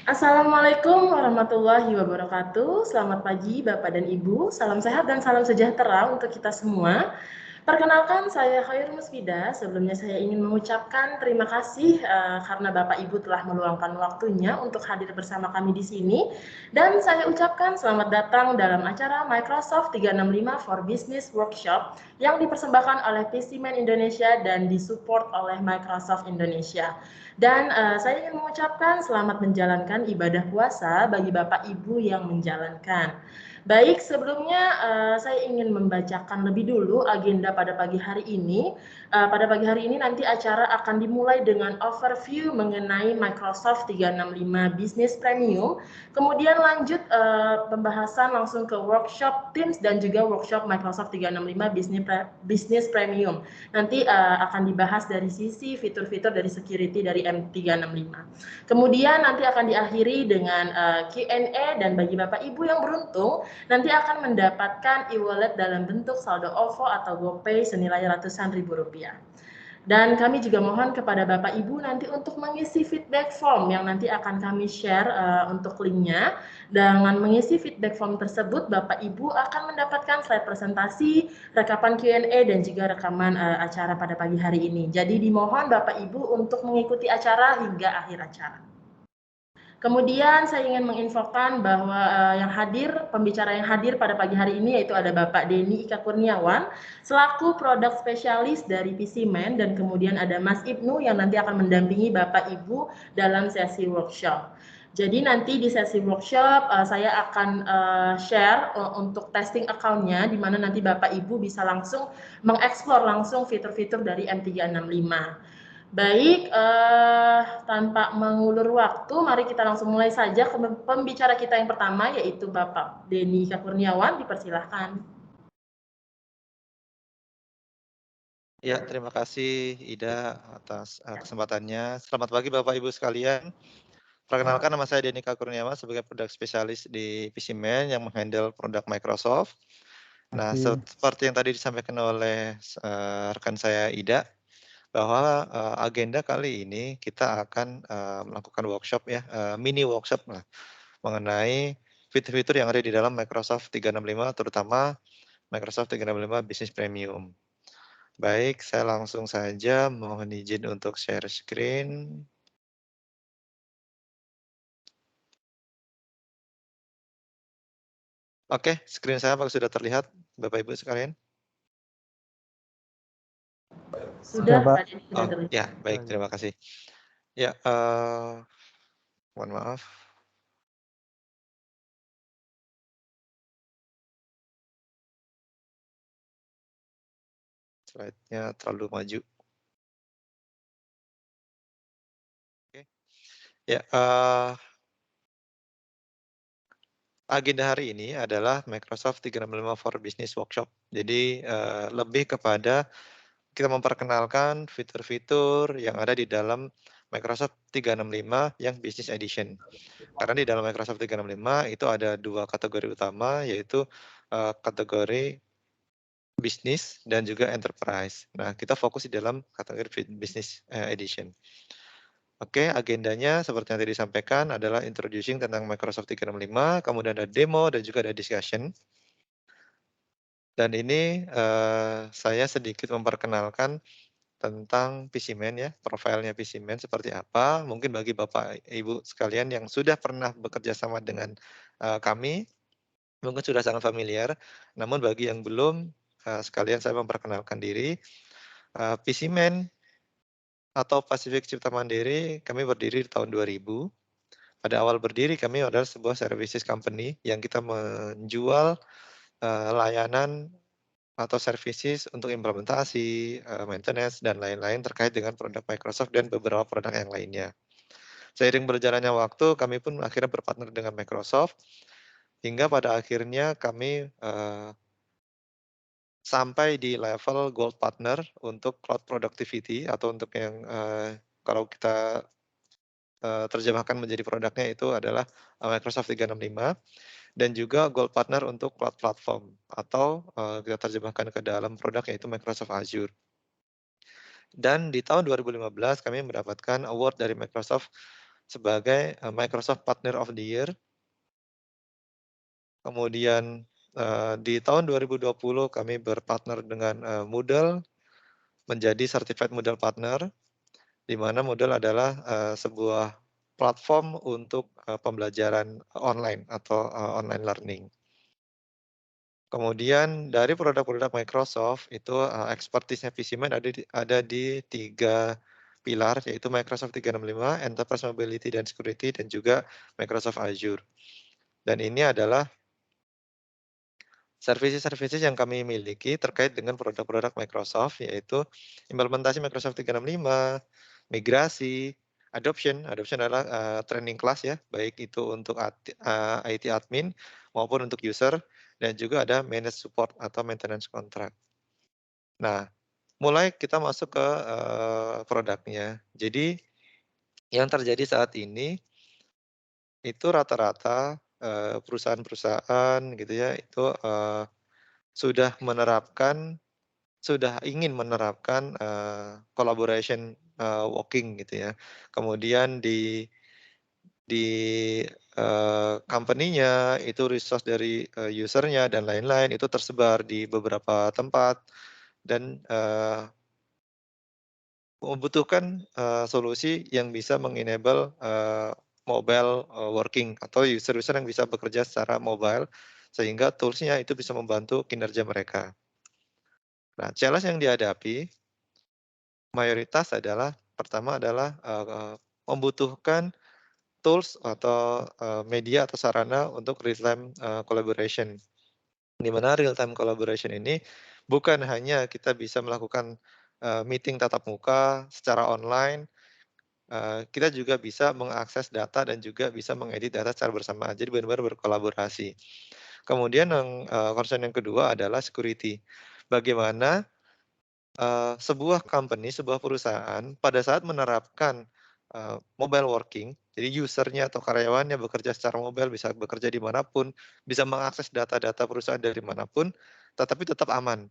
Assalamualaikum warahmatullahi wabarakatuh. Selamat pagi Bapak dan Ibu. Salam sehat dan salam sejahtera untuk kita semua. Perkenalkan, saya Khairul Musfida. Sebelumnya saya ingin mengucapkan terima kasih karena Bapak Ibu telah meluangkan waktunya untuk hadir bersama kami di sini. Dan saya ucapkan selamat datang dalam acara Microsoft 365 for Business Workshop yang dipersembahkan oleh PCMan Indonesia dan disupport oleh Microsoft Indonesia. Dan saya ingin mengucapkan selamat menjalankan ibadah puasa bagi Bapak Ibu yang menjalankan. Baik, sebelumnya saya ingin membacakan lebih dulu agenda pada pagi hari ini. Pada pagi hari ini nanti acara akan dimulai dengan overview mengenai Microsoft 365 Business Premium. Kemudian lanjut pembahasan langsung ke workshop Teams dan juga workshop Microsoft 365 Business Premium. Nanti akan dibahas dari sisi fitur-fitur dari security dari M365. Kemudian nanti akan diakhiri dengan Q&A dan bagi Bapak Ibu yang beruntung nanti akan mendapatkan e-wallet dalam bentuk saldo OVO atau GoPay senilai ratusan ribu rupiah. Dan kami juga mohon kepada Bapak Ibu nanti untuk mengisi feedback form yang nanti akan kami share untuk linknya. Dengan mengisi feedback form tersebut, Bapak Ibu akan mendapatkan slide presentasi, rekapan Q&A, dan juga rekaman acara pada pagi hari ini. Jadi dimohon Bapak Ibu untuk mengikuti acara hingga akhir acara. Kemudian saya ingin menginfokan bahwa pembicara yang hadir pada pagi hari ini yaitu ada Bapak Denny Ika Kurniawan selaku produk spesialis dari PCMan, dan kemudian ada Mas Ibnu yang nanti akan mendampingi Bapak Ibu dalam sesi workshop. Jadi nanti di sesi workshop saya akan share untuk testing account-nya, di mana nanti Bapak Ibu bisa langsung mengeksplor langsung fitur-fitur dari M365. Baik, tanpa mengulur waktu, mari kita langsung mulai saja ke pembicara kita yang pertama, yaitu Bapak Denny Kurniawan, dipersilahkan. Ya, terima kasih Ida atas kesempatannya. Selamat pagi Bapak Ibu sekalian. Perkenalkan nama saya Denny Kurniawan sebagai produk spesialis di PCMan yang menghandle produk Microsoft. Nah, seperti yang tadi disampaikan oleh rekan saya Ida, bahwa agenda kali ini kita akan melakukan workshop ya, mini workshop lah, mengenai fitur-fitur yang ada di dalam Microsoft 365, terutama Microsoft 365 Business Premium. Baik, saya langsung saja mohon izin untuk share screen. Oke, screen saya apakah sudah terlihat, Bapak Ibu sekalian? Sudah, Pak. Pak Denny, sudah Oh, terlihat. ya, baik, terima kasih. Ya, mohon maaf. Slide-nya terlalu maju. Oke. Ya, agenda hari ini adalah Microsoft 365 for Business Workshop. Jadi, lebih kepada kita memperkenalkan fitur-fitur yang ada di dalam Microsoft 365 yang Business Edition. Karena di dalam Microsoft 365 itu ada 2 kategori utama, yaitu kategori bisnis dan juga enterprise. Nah, kita fokus di dalam kategori business edition. Oke, agendanya seperti yang tadi disampaikan adalah introducing tentang Microsoft 365, kemudian ada demo dan juga ada discussion. Dan ini saya sedikit memperkenalkan tentang PCMan ya, profilnya PCMan seperti apa. Mungkin bagi Bapak Ibu sekalian yang sudah pernah bekerja sama dengan kami, mungkin sudah sangat familiar. Namun bagi yang belum, sekalian saya memperkenalkan diri. PCMan atau Pacific Cipta Mandiri, kami berdiri di tahun 2000. Pada awal berdiri kami adalah sebuah services company yang kita menjual layanan atau services untuk implementasi, maintenance, dan lain-lain terkait dengan produk Microsoft dan beberapa produk yang lainnya. Seiring berjalannya waktu, kami pun akhirnya berpartner dengan Microsoft, hingga pada akhirnya kami sampai di level Gold Partner untuk Cloud Productivity, atau untuk yang kalau kita terjemahkan menjadi produknya itu adalah Microsoft 365, dan juga Gold Partner untuk Cloud Platform, atau kita terjemahkan ke dalam produk yaitu Microsoft Azure. Dan di tahun 2015 kami mendapatkan award dari Microsoft sebagai Microsoft Partner of the Year. Kemudian di tahun 2020 kami berpartner dengan Moodle menjadi Certified Moodle Partner, di mana Moodle adalah sebuah platform untuk pembelajaran online atau online learning. Kemudian dari produk-produk Microsoft itu expertise-nya PCMan ada di 3 pilar, yaitu Microsoft 365, Enterprise Mobility dan Security, dan juga Microsoft Azure. Dan ini adalah services-services yang kami miliki terkait dengan produk-produk Microsoft, yaitu implementasi Microsoft 365, migrasi, adoption. Adoption adalah training kelas ya, baik itu untuk IT admin maupun untuk user, dan juga ada managed support atau maintenance contract. Nah, mulai kita masuk ke produknya. Jadi yang terjadi saat ini itu rata-rata perusahaan-perusahaan gitu ya, itu sudah ingin menerapkan collaboration working gitu ya. Kemudian di company-nya itu resource dari user-nya dan lain-lain itu tersebar di beberapa tempat, dan membutuhkan solusi yang bisa meng-enable mobile working atau user-user yang bisa bekerja secara mobile, sehingga tools-nya itu bisa membantu kinerja mereka. Nah, challenge yang dihadapi mayoritas adalah, pertama adalah membutuhkan tools atau media atau sarana untuk real time collaboration. Di mana real time collaboration ini bukan hanya kita bisa melakukan meeting tatap muka secara online, kita juga bisa mengakses data dan juga bisa mengedit data secara bersamaan. Jadi benar-benar berkolaborasi. Kemudian concern yang kedua adalah security. Bagaimana sebuah company, sebuah perusahaan pada saat menerapkan, mobile working, jadi user-nya atau karyawannya bekerja secara mobile, bisa bekerja di mana pun, bisa mengakses data-data perusahaan dari mana pun, tetapi tetap aman.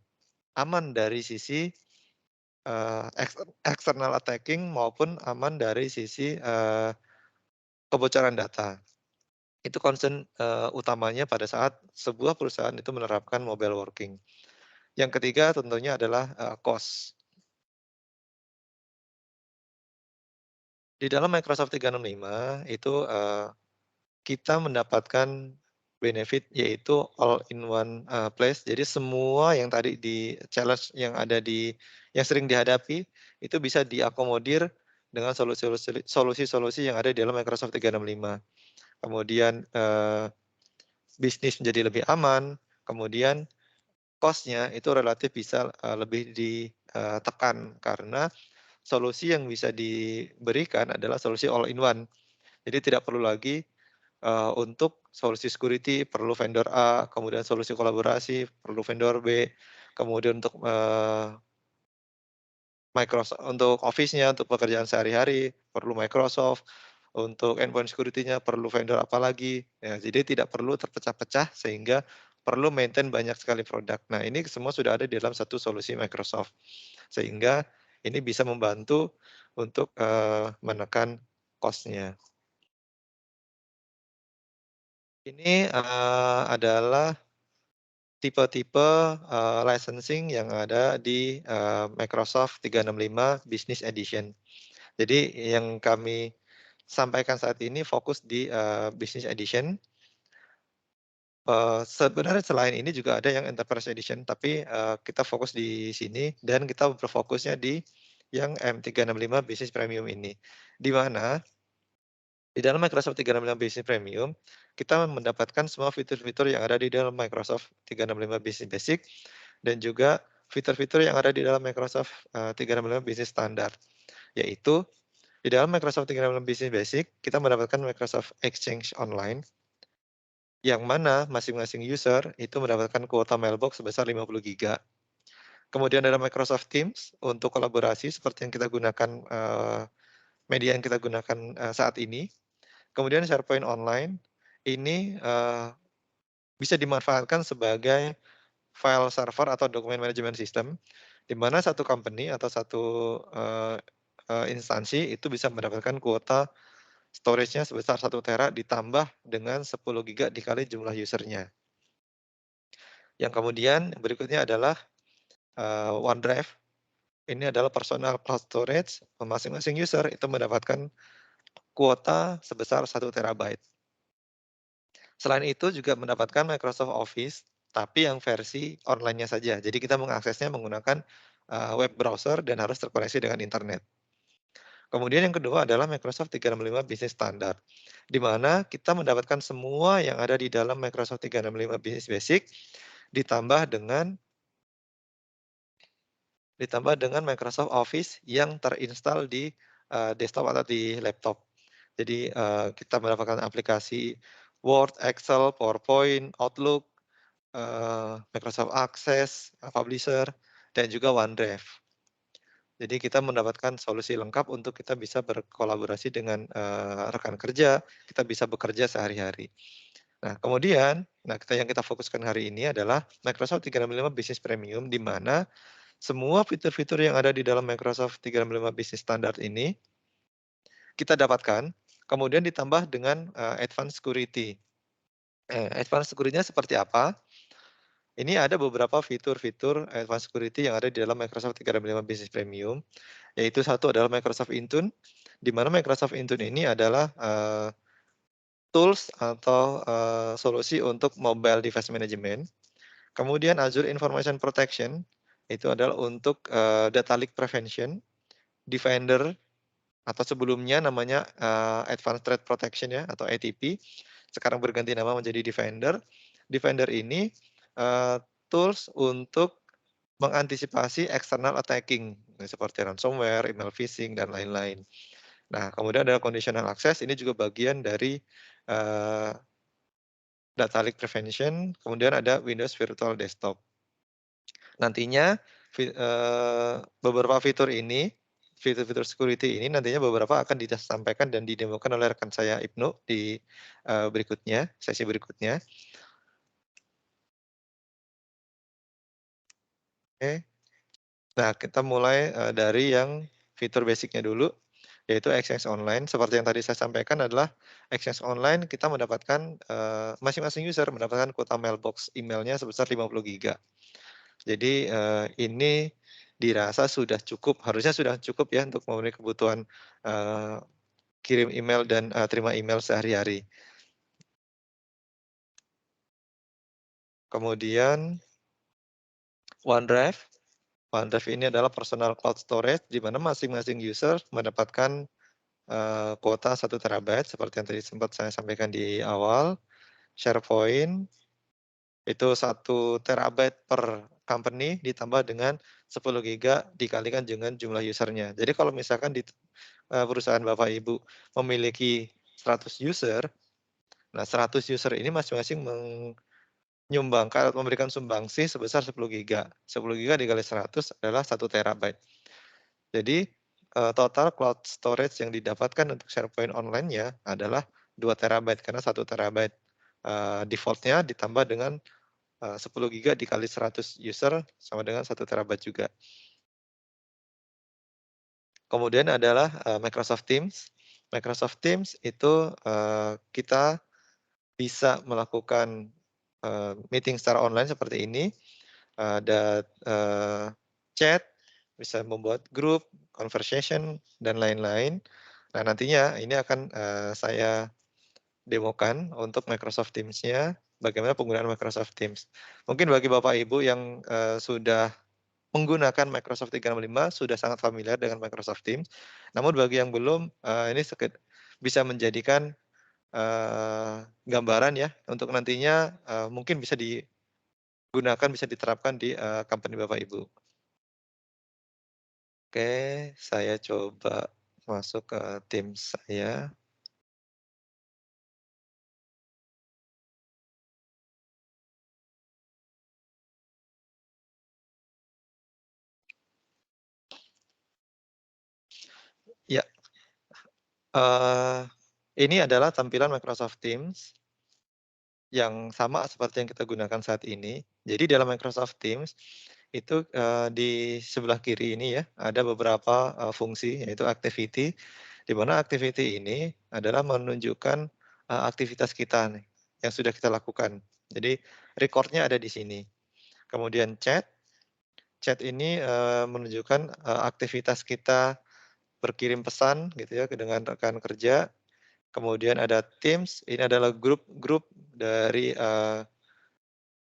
Aman dari sisi, external attacking maupun aman dari sisi, kebocoran data. Itu concern, utamanya pada saat sebuah perusahaan itu menerapkan mobile working. Yang ketiga tentunya adalah, cost. Di dalam Microsoft 365 itu, kita mendapatkan benefit yaitu all in one, place. Jadi semua yang tadi di-challenge yang ada yang sering dihadapi, itu bisa diakomodir dengan solusi-solusi yang ada di dalam Microsoft 365. Kemudian, bisnis menjadi lebih aman, kemudian cost-nya itu relatif bisa, lebih ditekan karena solusi yang bisa diberikan adalah solusi all in one. Jadi tidak perlu lagi, untuk solusi security perlu vendor A, kemudian solusi kolaborasi perlu vendor B, kemudian untuk Office-nya, untuk pekerjaan sehari-hari perlu Microsoft, untuk endpoint security-nya perlu vendor apa lagi. Ya, jadi tidak perlu terpecah-pecah sehingga perlu maintain banyak sekali produk. Nah, ini semua sudah ada di dalam satu solusi Microsoft. Sehingga ini bisa membantu untuk, menekan cost-nya. Ini, adalah tipe-tipe, licensing yang ada di, Microsoft 365 Business Edition. Jadi yang kami sampaikan saat ini fokus di, Business Edition. Sebenarnya selain ini juga ada yang Enterprise Edition, tapi, kita fokus di sini dan kita berfokusnya di yang M365 Business Premium ini. Di mana di dalam Microsoft 365 Business Premium, kita mendapatkan semua fitur-fitur yang ada di dalam Microsoft 365 Business Basic dan juga fitur-fitur yang ada di dalam Microsoft, 365 Business Standard. Yaitu di dalam Microsoft 365 Business Basic, kita mendapatkan Microsoft Exchange Online, yang mana masing-masing user itu mendapatkan kuota mailbox sebesar 50 giga. Kemudian ada Microsoft Teams untuk kolaborasi seperti yang kita gunakan, media yang kita gunakan, saat ini. Kemudian SharePoint Online, ini, bisa dimanfaatkan sebagai file server atau dokumen management system, di mana satu company atau satu, eee eee, instansi itu bisa mendapatkan kuota storage-nya sebesar 1 tera ditambah dengan 10 giga dikali jumlah user-nya. Yang kemudian berikutnya adalah, OneDrive. Ini adalah personal cloud storage, masing-masing user itu mendapatkan kuota sebesar 1 terabyte. Selain itu juga mendapatkan Microsoft Office, tapi yang versi online-nya saja. Jadi kita mengaksesnya menggunakan, web browser dan harus terkoneksi dengan internet. Kemudian yang kedua adalah Microsoft 365 Business Standard, di mana kita mendapatkan semua yang ada di dalam Microsoft 365 Business Basic ditambah dengan Microsoft Office yang terinstall di, desktop atau di laptop. Jadi, kita mendapatkan aplikasi Word, Excel, PowerPoint, Outlook, Microsoft Access, Publisher, dan juga OneDrive. Jadi kita mendapatkan solusi lengkap untuk kita bisa berkolaborasi dengan, rekan kerja, kita bisa bekerja sehari-hari. Nah kemudian, yang kita fokuskan hari ini adalah Microsoft 365 Business Premium, di mana semua fitur-fitur yang ada di dalam Microsoft 365 Business Standard ini, kita dapatkan, kemudian ditambah dengan, Advanced Security. Advanced Security-nya seperti apa? Ini ada beberapa fitur-fitur Advanced Security yang ada di dalam Microsoft 365 Business Premium, yaitu satu adalah Microsoft Intune, di mana Microsoft Intune ini adalah, tools atau, solusi untuk mobile device management. Kemudian Azure Information Protection, itu adalah untuk, data leak prevention. Defender atau sebelumnya namanya, Advanced Threat Protection ya atau ATP, sekarang berganti nama menjadi Defender. Defender ini, eee, tools untuk mengantisipasi external attacking, seperti ransomware, email phishing, dan lain-lain. Nah, kemudian ada conditional access, ini juga bagian dari, eee, data leak prevention, kemudian ada Windows Virtual Desktop. Nantinya beberapa fitur ini, fitur-fitur security ini nantinya beberapa akan disampaikan dan didemokan oleh rekan saya Ibnu di, berikutnya, sesi berikutnya. Oke. Nah, kita mulai, dari yang fitur basic-nya dulu, yaitu Exchange Online. Seperti yang tadi saya sampaikan adalah Exchange Online kita mendapatkan, masing-masing user mendapatkan kuota mailbox email-nya sebesar 50 giga. Jadi, ini dirasa sudah cukup, harusnya sudah cukup ya untuk memenuhi kebutuhan, eee, kirim email dan, terima email sehari-hari. Kemudian OneDrive. OneDrive ini adalah personal cloud storage di mana masing-masing user mendapatkan, kuota 1 TB seperti yang tadi sempat saya sampaikan di awal. SharePoint itu 1 TB per company ditambah dengan 10 giga dikalikan dengan jumlah usernya. Jadi kalau misalkan di, perusahaan Bapak Ibu memiliki 100 user, nah 100 user ini masing-masing menyumbangkan atau memberikan sumbangsi sebesar 10 giga. 10 giga dikali 100 adalah 1 TB. Jadi, total cloud storage yang didapatkan untuk SharePoint online-nya adalah 2 TB karena 1 TB, default-nya ditambah dengan 10 giga dikali 100 user sama dengan 1 TB juga. Kemudian adalah, Microsoft Teams. Microsoft Teams itu, kita bisa melakukan, meeting secara online seperti ini, ada, chat, bisa membuat grup, conversation, dan lain-lain. Nah, nantinya ini akan, saya demokan untuk Microsoft Teams-nya, bagaimana penggunaan Microsoft Teams. Mungkin bagi Bapak Ibu yang, sudah menggunakan Microsoft 365 sudah sangat familiar dengan Microsoft Teams. Namun bagi yang belum, ini bisa menjadikan, gambaran ya untuk nantinya, mungkin bisa digunakan, bisa diterapkan di, company Bapak Ibu. Oke, saya coba masuk ke Teams saya. Ya, eee, ini adalah tampilan Microsoft Teams yang sama seperti yang kita gunakan saat ini. Jadi dalam Microsoft Teams itu, di sebelah kiri ini ya, ada beberapa, fungsi yaitu activity, di mana activity ini adalah menunjukkan, aktivitas kita nih, yang sudah kita lakukan. Jadi record-nya ada di sini. Kemudian chat, chat ini, menunjukkan, aktivitas kita berkirim pesan gitu ya dengan rekan kerja. Kemudian ada Teams, ini adalah grup-grup dari,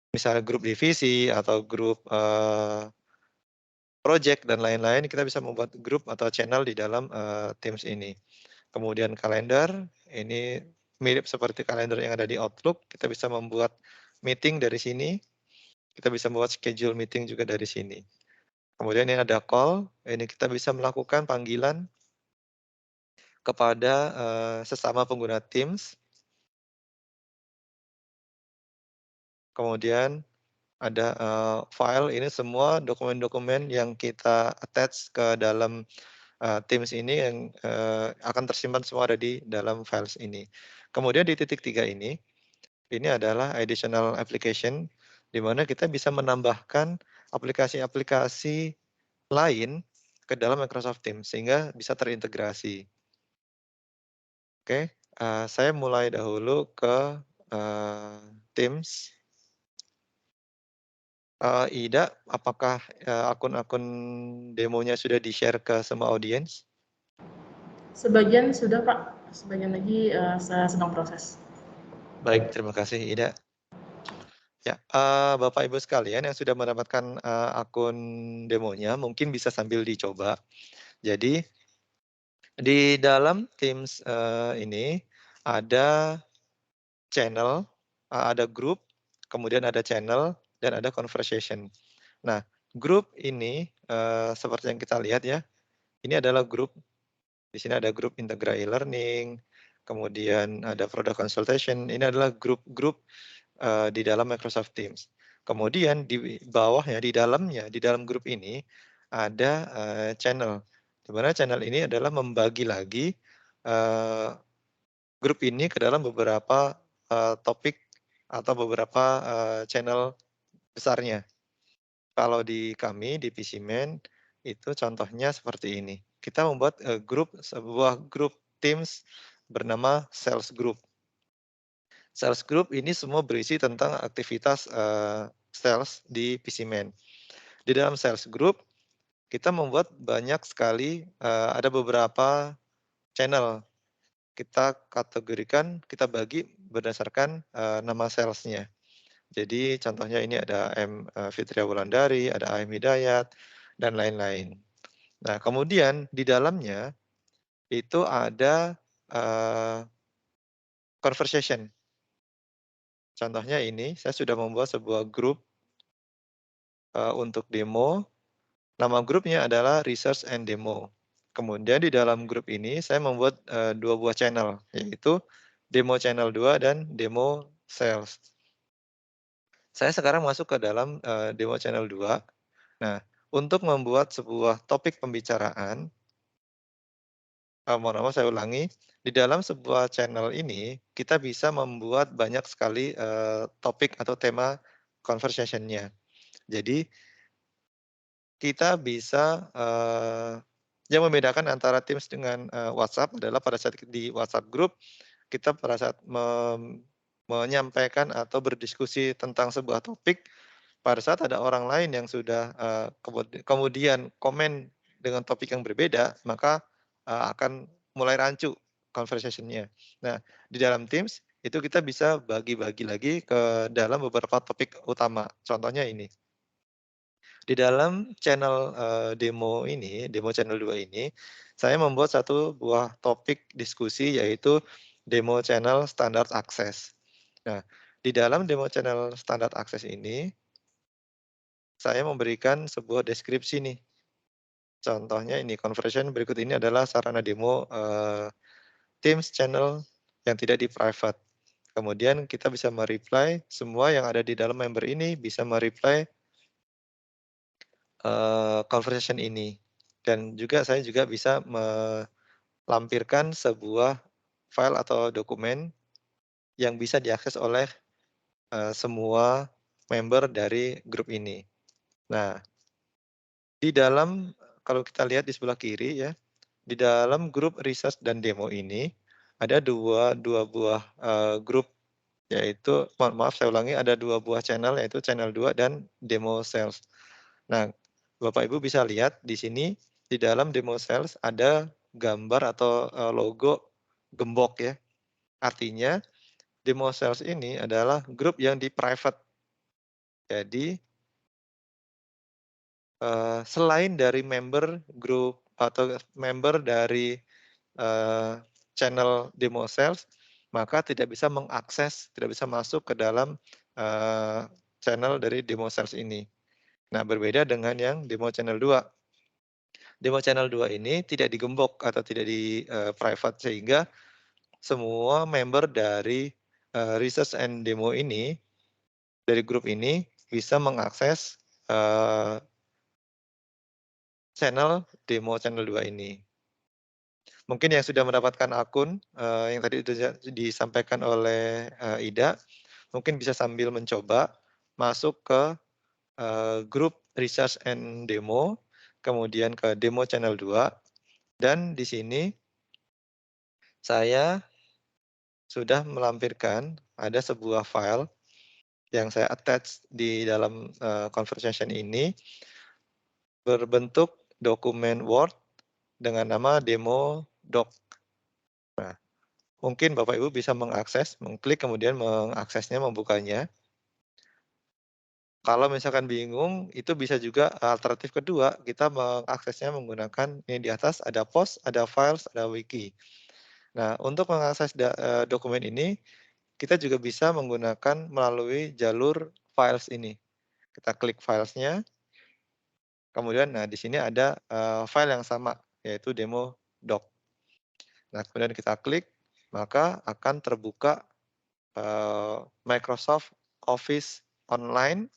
misalnya grup divisi atau grup, project dan lain-lain, kita bisa membuat grup atau channel di dalam, Teams ini. Kemudian kalender, ini mirip seperti kalender yang ada di Outlook, kita bisa membuat meeting dari sini, kita bisa membuat schedule meeting juga dari sini. Kemudian ini ada call, ini kita bisa melakukan panggilan kepada, sesama pengguna Teams. Kemudian ada, file, ini semua dokumen-dokumen yang kita attach ke dalam, Teams ini yang, akan tersimpan semua ada di dalam files ini. Kemudian di titik 3 ini adalah additional application, di mana kita bisa menambahkan aplikasi-aplikasi lain ke dalam Microsoft Teams, sehingga bisa terintegrasi. Oke, saya mulai dahulu ke, Teams. Ida, apakah, akun-akun demonya sudah di-share ke semua audiens? Sebagian sudah, Pak, sebagian lagi, saya sedang proses. Baik, terima kasih Ida. Ya, Bapak Ibu sekalian yang sudah mendapatkan, akun demonya mungkin bisa sambil dicoba. Jadi di dalam Teams, ini ada channel, ada grup, kemudian ada channel, dan ada conversation. Nah, Grup ini, seperti yang kita lihat ya, ini adalah grup, di sini ada grup Integra e-learning, kemudian ada product consultation, ini adalah grup-grup, di dalam Microsoft Teams. Kemudian di bawahnya, di dalam grup ini ada, channel, di mana channel ini adalah membagi lagi, eee, grup ini ke dalam beberapa, topik atau beberapa, channel besarnya. Kalau di kami, di PCman, itu contohnya seperti ini. Kita membuat, sebuah grup Teams bernama Sales Group. Sales Group ini semua berisi tentang aktivitas, sales di PCman. Di dalam Sales Group, kita membuat banyak sekali, ada beberapa channel. Kita kategorikan, kita bagi berdasarkan, nama salesnya. Jadi contohnya ini ada Fitria Wulandari, ada AM Hidayat, dan lain-lain. Nah, kemudian di dalamnya itu ada, conversation. Contohnya ini, saya sudah membuat sebuah grup, untuk demo, nama grupnya adalah Research and Demo. Kemudian di dalam grup ini saya membuat, 2 buah channel, yaitu Demo Channel 2 dan Demo Sales. Saya sekarang masuk ke dalam, Demo Channel 2. Nah, untuk membuat sebuah topik pembicaraan, mohon maaf saya ulangi, di dalam sebuah channel ini, kita bisa membuat banyak sekali, topik atau tema conversation-nya. Jadi, kita bisa, yang membedakan antara Teams dengan, WhatsApp adalah pada saat di WhatsApp group, kita pada saat menyampaikan atau berdiskusi tentang sebuah topik, pada saat ada orang lain yang sudah, kemudian komen dengan topik yang berbeda, maka, akan mulai rancu conversation-nya. Nah, di dalam Teams, itu kita bisa bagi-bagi lagi ke dalam beberapa topik utama. Contohnya ini, di dalam channel, demo channel 2 ini, saya membuat satu buah topik diskusi yaitu demo channel standar akses. Nah, di dalam demo channel standar akses ini, saya memberikan sebuah deskripsi nih. Contohnya ini, conversion berikut ini adalah sarana demo, Teams channel yang tidak di-private. Kemudian kita bisa me-reply, semua yang ada di dalam member ini bisa me-reply, conversation ini. Dan juga saya juga bisa melampirkan sebuah file atau dokumen yang bisa diakses oleh, semua member dari grup ini. Nah, di dalam kalau kita lihat di sebelah kiri ya, di dalam grup research dan demo ini, ada dua buah, grup, yaitu mohon maaf saya ulangi, ada 2 buah channel, yaitu channel 2 dan demo sales. Nah, Bapak Ibu bisa lihat di sini, di dalam demo sales ada gambar atau, logo gembok ya. Artinya demo sales ini adalah grup yang di-private. Jadi, selain dari member grup atau member dari, eee, channel demo sales, maka tidak bisa mengakses, tidak bisa masuk ke dalam, eee, channel dari demo sales ini. Nah, berbeda dengan yang demo channel 2. Demo channel 2 ini tidak digembok atau tidak di, private, sehingga semua member dari, research and demo ini, dari grup ini bisa mengakses, channel demo channel 2 ini. Mungkin yang sudah mendapatkan akun, yang tadi itu disampaikan oleh, Ida, mungkin bisa sambil mencoba masuk ke, grup research and demo, kemudian ke demo channel 2, dan di sini saya sudah melampirkan ada sebuah file yang saya attach di dalam, conversation ini berbentuk dokumen Word dengan nama demo doc. Nah, mungkin Bapak Ibu bisa mengakses, mengklik kemudian mengaksesnya, membukanya. Kalau misalkan bingung, itu bisa juga alternatif kedua, kita mengaksesnya menggunakan ini di atas ada post, ada files, ada wiki. Nah, untuk mengakses dokumen ini, kita juga bisa menggunakan melalui jalur files ini. Kita klik filesnya, Kemudian, nah di sini ada, file yang sama, yaitu demo doc. Nah, kemudian kita klik, maka akan terbuka, Microsoft Office Online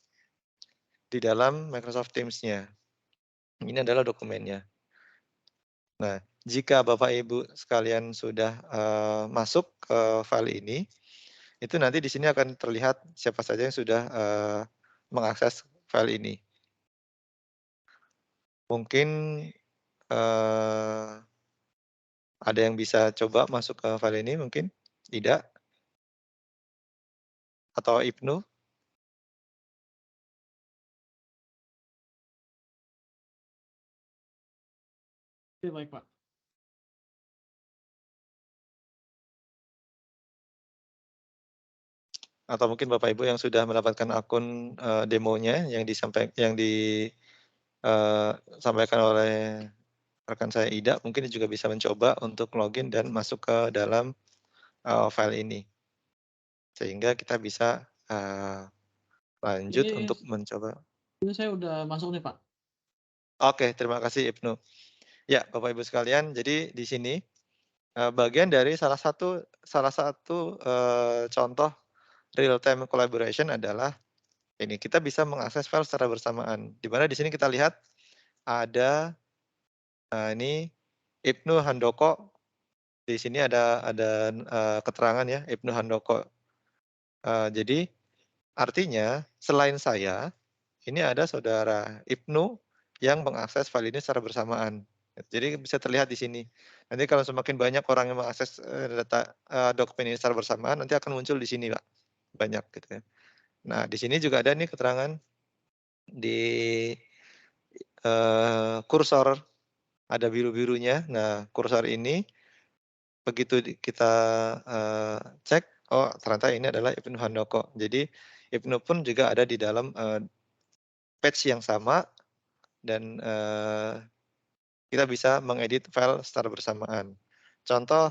di dalam Microsoft Teams-nya. Ini adalah dokumennya. Nah, jika Bapak Ibu sekalian sudah, masuk ke file ini, itu nanti di sini akan terlihat siapa saja yang sudah, mengakses file ini. Mungkin, eee, ada yang bisa coba masuk ke file ini mungkin? Ida atau Ibnu? Oke, baik, Pak. Atau mungkin Bapak Ibu yang sudah mendapatkan akun, demonya yang sampaikan oleh rekan saya Ida, mungkin juga bisa mencoba untuk login dan masuk ke dalam, file ini. Sehingga kita bisa, lanjut Ini untuk mencoba. ini saya udah masuk nih, Pak. Oke, terima kasih Ibnu. Ya, Bapak Ibu sekalian, jadi di sini, bagian dari salah satu, contoh real time collaboration adalah ini, kita bisa mengakses file secara bersamaan. Di mana di sini kita lihat ada, ini Ibnu Handoko, di sini ada, keterangan ya, Ibnu Handoko. Jadi artinya selain saya, ini ada saudara Ibnu yang mengakses file ini secara bersamaan. Jadi bisa terlihat di sini. Nanti kalau semakin banyak orang yang mengakses, dokumen ini secara bersamaan, nanti akan muncul di sini, Pak, banyak gitu ya. Nah, di sini juga ada nih keterangan di, kursor, ada biru-birunya. Nah, kursor ini begitu kita, cek, oh ternyata ini adalah Ibnu Handoko. Jadi Ibnu pun juga ada di dalam, page yang sama dan, kita bisa mengedit file secara bersamaan. Contoh,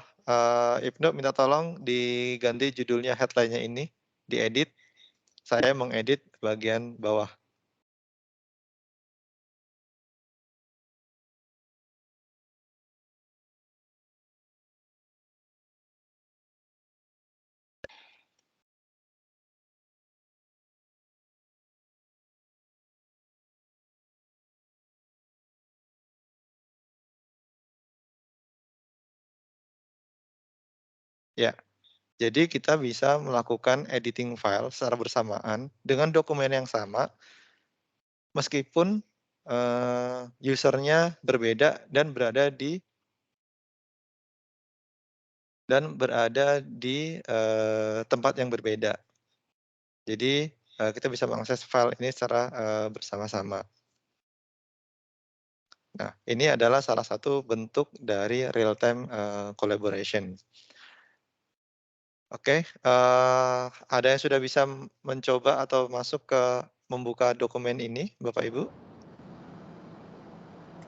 Ibnu minta tolong diganti judulnya headline-nya ini, diedit, saya mengedit bagian bawah. Ya, jadi kita bisa melakukan editing file secara bersamaan dengan dokumen yang sama, meskipun, user-nya berbeda dan berada di, tempat yang berbeda. Jadi, kita bisa mengakses file ini secara, bersama-sama. Nah, ini adalah salah satu bentuk dari real time, collaboration. Oke, ada yang sudah bisa mencoba atau masuk ke membuka dokumen ini, Bapak Ibu?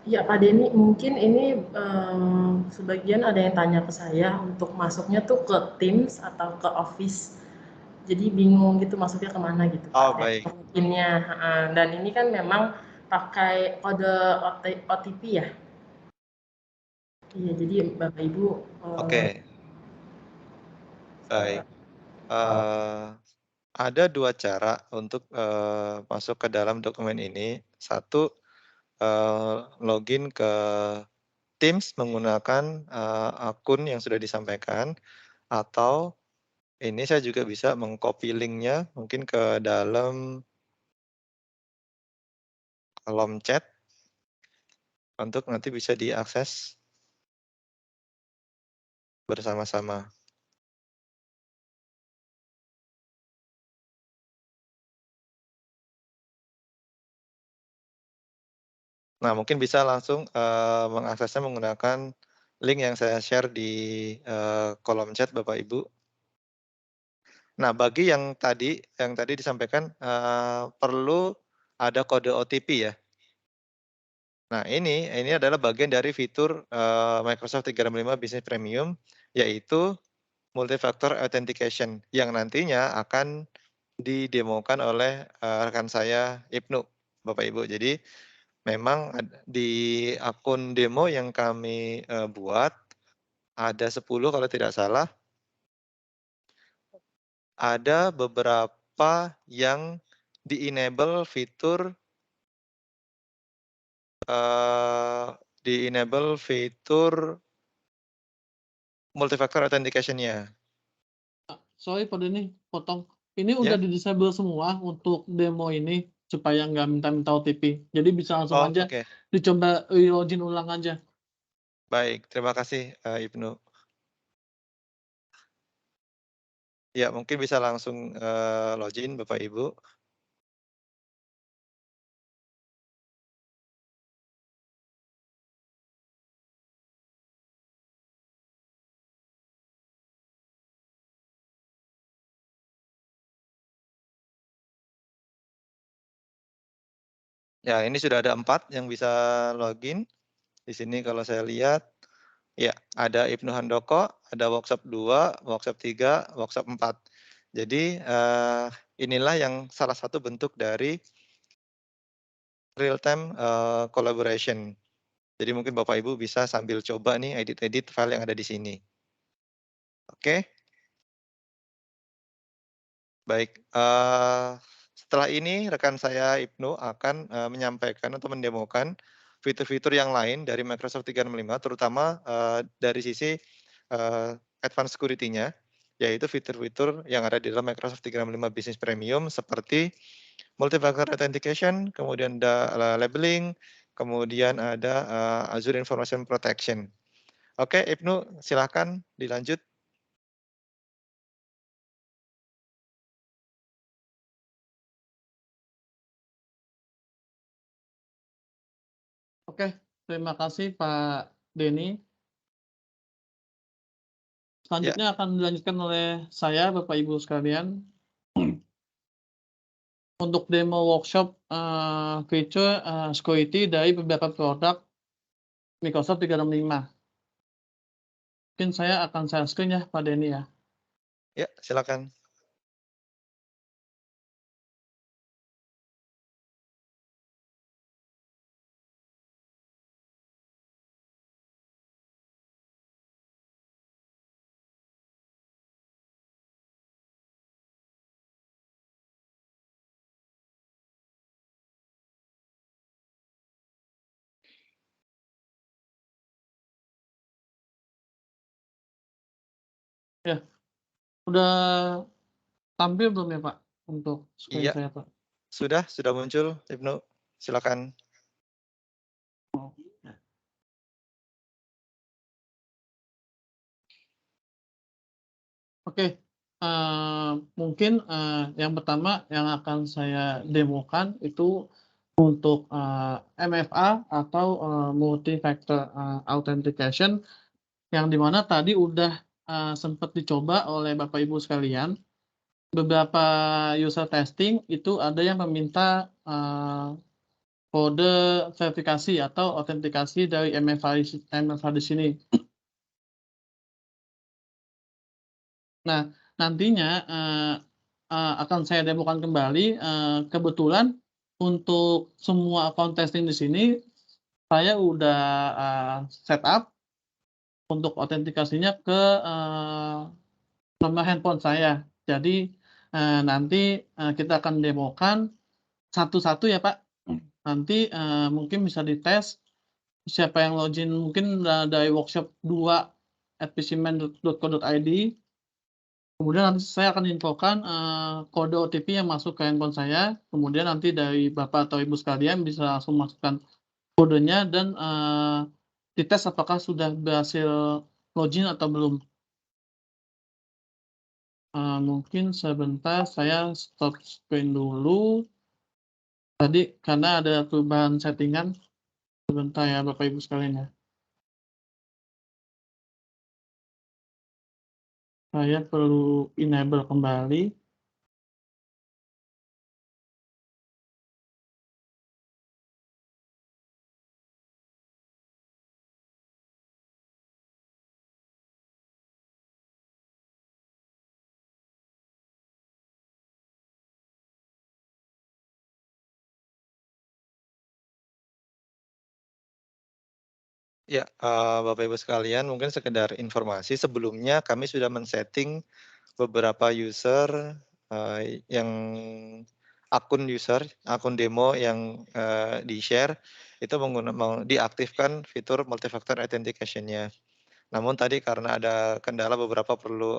Ya Pak Denny, mungkin ini, sebagian ada yang tanya ke saya untuk masuknya tuh ke Teams atau ke Office. Jadi bingung gitu masuknya ke mana gitu Oh, Pak, baik. login-nya, heeh, dan ini kan memang pakai kode OTP ya? Iya, jadi Bapak Ibu, Oke, baik. Ada 2 cara untuk, masuk ke dalam dokumen ini. Satu, login ke Teams menggunakan, akun yang sudah disampaikan, atau ini saya juga bisa meng-copy link-nya mungkin ke dalam kolom chat untuk nanti bisa diakses bersama-sama. Nah, mungkin bisa langsung, mengaksesnya menggunakan link yang saya share di, kolom chat Bapak Ibu. Nah, bagi yang tadi disampaikan, perlu ada kode OTP ya. Nah, ini adalah bagian dari fitur, Microsoft 365 Business Premium, yaitu multi-factor authentication yang nantinya akan didemokan oleh, rekan saya Ibnu, Bapak Ibu. Jadi memang di akun demo yang kami, buat, ada 10 kalau tidak salah, ada beberapa yang di-enable fitur, di-enable fitur multi-factor authentication-nya. Sorry Pak Denny, potong. Ini udah Ya? di-disable semua untuk demo ini, supaya nggak minta-minta OTP. Jadi bisa langsung Oh, aja oke. dicoba login ulang aja. Baik, terima kasih, Ibnu. Ya, mungkin bisa langsung, login Bapak Ibu. Ya, ini sudah ada 4 yang bisa login. Di sini kalau saya lihat, ya ada Ibnu Handoko, ada workshop 2, workshop 3, workshop 4. Jadi, inilah yang salah satu bentuk dari real time, collaboration. Jadi mungkin Bapak Ibu bisa sambil coba nih edit-edit file yang ada di sini. Oke? Baik, setelah ini rekan saya Ibnu akan, menyampaikan atau mendemokan fitur-fitur yang lain dari Microsoft 365 terutama, dari sisi, advance security-nya, yaitu fitur-fitur yang ada di dalam Microsoft 365 Business Premium seperti multi-factor authentication, kemudian ada, labeling, kemudian ada, Azure Information Protection. Oke Ibnu, silakan dilanjut. Oke, terima kasih Pak Denny. Ya. Selanjutnya akan dilanjutkan oleh saya, Bapak Ibu sekalian, untuk demo workshop, fitur, security dari beberapa produk Microsoft 365. Mungkin saya akan share screen ya, Pak Denny ya. Ya, silakan. Ya, udah tampil belum ya Pak, untuk screen Iya, saya Pak? sudah muncul Ibnu, silakan. Oh, ya. Oke, mungkin, yang pertama yang akan saya demokan itu untuk, MFA atau, multi-factor, authentication yang di mana tadi udah, sempet dicoba oleh Bapak Ibu sekalian. Beberapa user testing itu ada yang meminta, kode verifikasi atau autentikasi dari MFA di sini. Nah, nantinya, akan saya demokan kembali, kebetulan untuk semua account testing di sini, saya udah, setup untuk autentikasinya ke, nomor handphone saya. Jadi, nanti, kita akan demokan satu-satu ya, Pak. Nanti, mungkin bisa dites siapa yang login mungkin dari workshop 2 @pcman.co.id. Kemudian nanti saya akan infokan, kode OTP yang masuk ke handphone saya, kemudian nanti dari Bapak atau Ibu sekalian bisa langsung masukkan kodenya dan, dites apakah sudah berhasil login atau belum. Mungkin sebentar saya stop screen dulu, tadi karena ada perubahan settingan, sebentar ya Bapak Ibu sekalian ya. Saya perlu enable kembali. Ya, Bapak Ibu sekalian, mungkin sekedar informasi sebelumnya kami sudah men-setting beberapa user, yang akun demo yang, di-share itu mau diaktifkan fitur multi-factor authentication-nya. Namun tadi karena ada kendala beberapa perlu,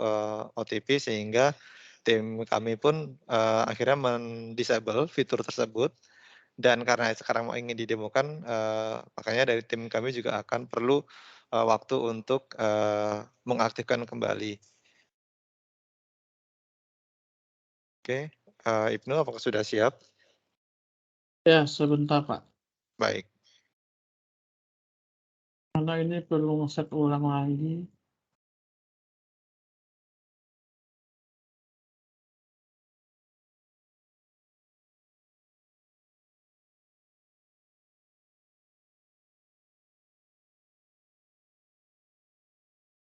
OTP sehingga tim kami pun, akhirnya men-disable fitur tersebut dan karena sekarang mau ingin didemokan, makanya dari tim kami juga akan perlu, waktu untuk, mengaktifkan kembali. Oke, Ibnu apakah sudah siap? Ya, sebentar, Pak. Baik. Karena ini perlu nge-set ulang lagi.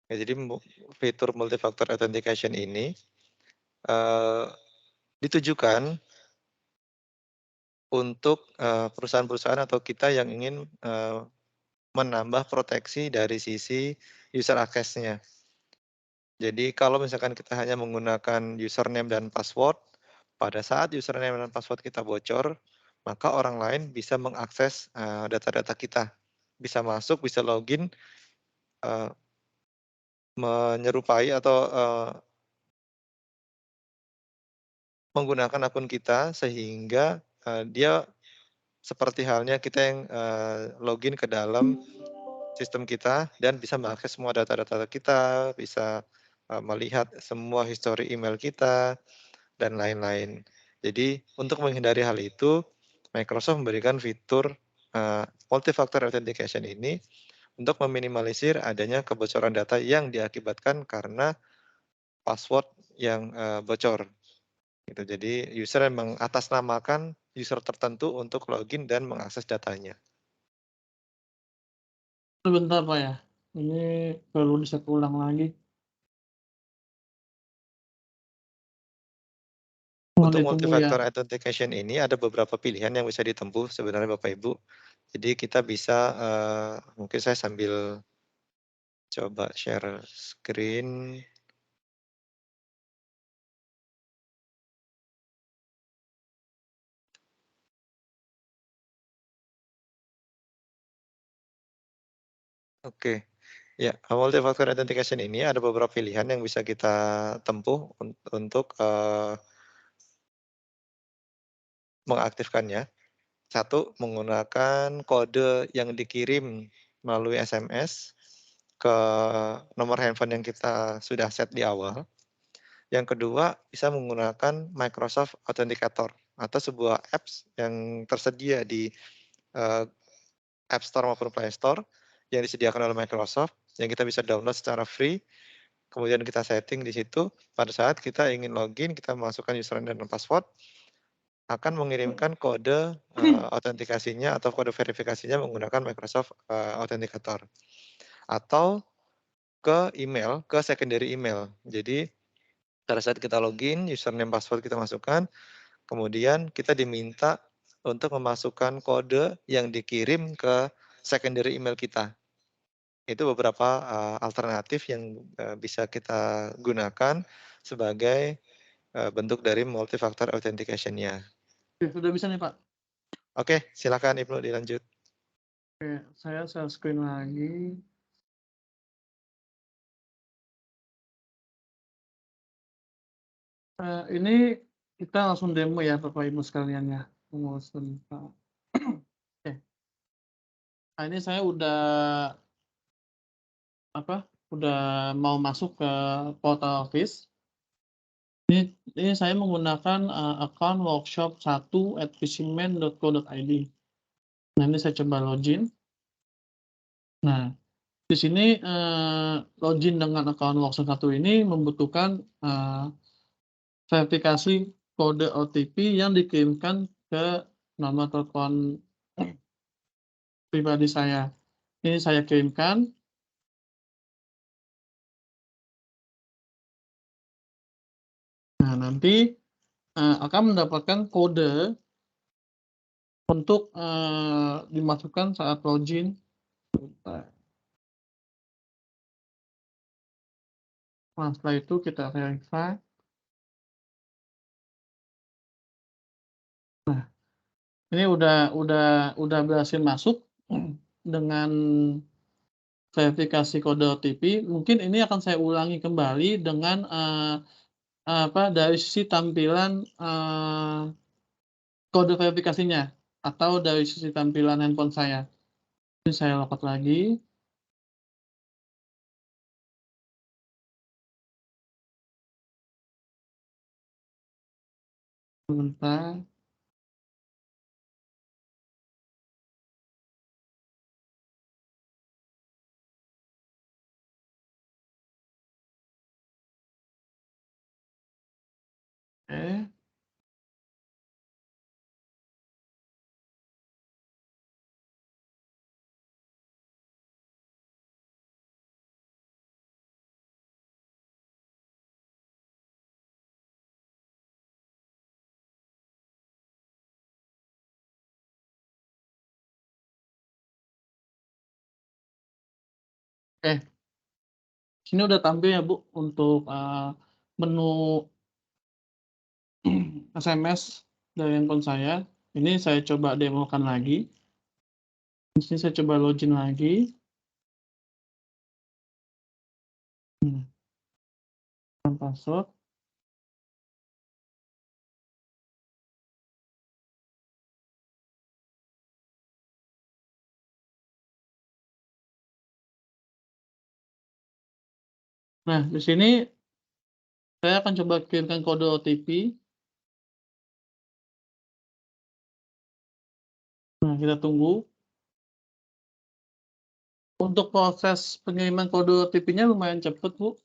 Ya, jadi fitur multi-factor authentication ini, eee, ditujukan untuk, perusahaan-perusahaan atau kita yang ingin, menambah proteksi dari sisi user access-nya. Jadi kalau misalkan kita hanya menggunakan username dan password, pada saat username dan password kita bocor, maka orang lain bisa mengakses, data-data kita. Bisa masuk, bisa login, eee, menyerupai atau, menggunakan akun kita sehingga, dia seperti halnya kita yang, login ke dalam sistem kita dan bisa mengakses semua data-data kita, bisa, melihat semua histori email kita, dan lain-lain. Jadi untuk menghindari hal itu, Microsoft memberikan fitur, multi-factor authentication ini untuk meminimalisir adanya kebocoran data yang diakibatkan karena password yang, bocor, gitu. Jadi user yang mengatasnamakan user tertentu untuk login dan mengakses datanya. Sebentar, Pak, ya. Ini perlu di-set ulang lagi. Mohon Untuk ditunggu ya. multi-factor authentication ini ada beberapa pilihan yang bisa ditempuh sebenarnya Bapak Ibu. Jadi kita bisa, mungkin saya sambil coba share screen. Oke, ya, multi-factor authentication ini ada beberapa pilihan yang bisa kita tempuh untuk, mengaktifkannya. Satu, menggunakan kode yang dikirim melalui SMS ke nomor handphone yang kita sudah set di awal. Yang kedua, bisa menggunakan Microsoft Authenticator atau sebuah apps yang tersedia di, eee, App Store maupun Play Store yang disediakan oleh Microsoft, yang kita bisa download secara free. Kemudian kita setting di situ, pada saat kita ingin login, kita masukkan username dan password, akan mengirimkan kode, autentikasinya atau kode verifikasinya menggunakan Microsoft, Authenticator. Atau ke email, ke secondary email. Jadi pada saat kita login, username password kita masukkan, kemudian kita diminta untuk memasukkan kode yang dikirim ke secondary email kita. Itu beberapa, alternatif yang, bisa kita gunakan sebagai, bentuk dari multi-factor authentication-nya. Oke, sudah bisa nih, Pak. Oke, silakan Ibnu dilanjut. Oke, saya share screen lagi. Ini kita langsung demo ya, Bapak Ibu sekalian ya. Tunggu sebentar. Oke. Nah, ini saya udah mau masuk ke portal Office. Ini saya menggunakan, account workshop1@visimen.co.id. Nah, ini saya coba login. Nah, di sini, login dengan account workshop 1 ini membutuhkan, verifikasi kode OTP yang dikirimkan ke nomor telepon pribadi saya. Ini saya kirimkan. Nah, nanti, akan mendapatkan kode untuk, dimasukkan saat login. Bentar. Nah, setelah itu kita verify. Nah, ini udah berhasil masuk dengan verifikasi kode OTP. Mungkin ini akan saya ulangi kembali dengan, dari sisi tampilan, kode verifikasinya atau dari sisi tampilan handphone saya. Ini saya logout lagi. Sebentar. Oke. Oke, sini udah tampil ya, Bu, untuk, menu SMS dari handphone saya. Ini saya coba demokan lagi. Di sini saya coba login lagi. Password. Nah, di sini saya akan coba kirimkan kode OTP. Nah, kita tunggu. Untuk proses pengiriman kode OTP-nya lumayan cepat, Bu.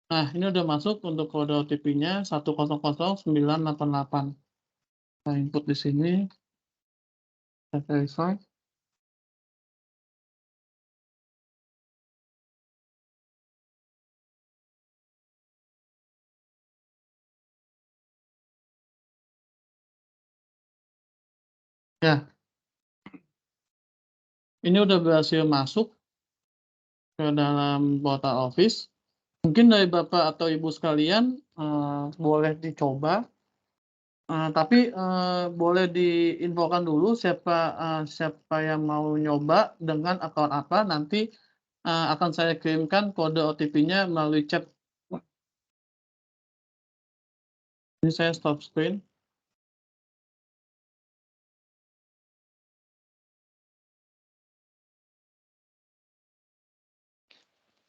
Nah, ini udah masuk untuk kode OTP-nya 100988. Saya input di sini, saya verify. Ya, ini udah berhasil masuk ke dalam portal Office. Mungkin dari Bapak atau Ibu sekalian, boleh dicoba, tapi, boleh diinfokan dulu siapa yang mau nyoba dengan akun apa, nanti, akan saya kirimkan kode OTP-nya melalui chat. Ini saya stop screen.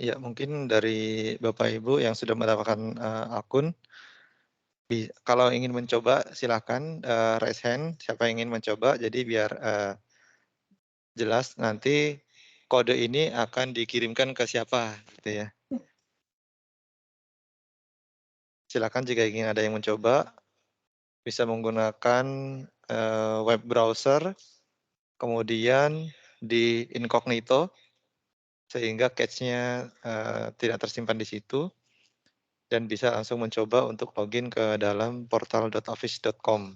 Ya, mungkin dari Bapak Ibu yang sudah mendapatkan, akun, kalau ingin mencoba silakan, raise hand, siapa yang ingin mencoba. Jadi biar, jelas nanti kode ini akan dikirimkan ke siapa, gitu ya. Silakan jika ingin ada yang mencoba, bisa menggunakan, web browser, kemudian di incognito, sehingga cache-nya, tidak tersimpan di situ, dan bisa langsung mencoba untuk login ke dalam portal.office.com.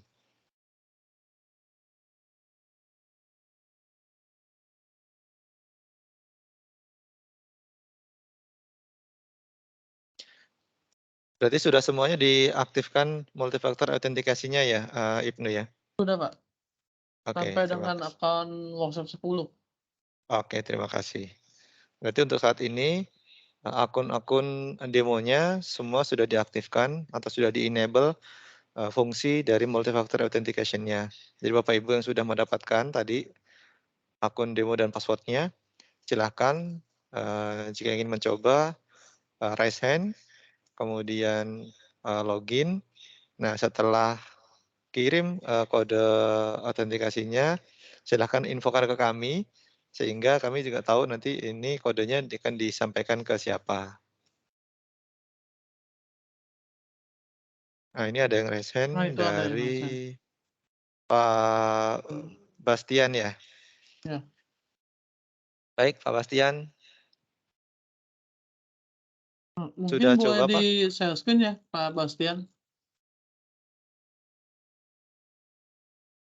Berarti sudah semuanya diaktifkan multifaktor autentikasinya ya, Ibnu ya? Sudah, Pak, Oke, sampai terima dengan kasih. akun workshop 10. Oke, terima kasih. Berarti untuk saat ini, akun-akun demonya semua sudah diaktifkan atau sudah di-enable, fungsi dari multifaktor authentication-nya. Jadi Bapak Ibu yang sudah mendapatkan tadi akun demo dan password-nya, silahkan, jika ingin mencoba, raise hand, kemudian, login. Nah, setelah kirim, kode autentikasinya, silahkan infokan ke kami, sehingga kami juga tahu nanti ini kodenya akan disampaikan ke siapa. Nah, ini ada yang raise Nah, hand itu ada yang dari raise hand. Pak Bastian ya? Ya. Baik, Pak Bastian, Mungkin sudah boleh coba, Pak? di-share screen ya, Pak Bastian?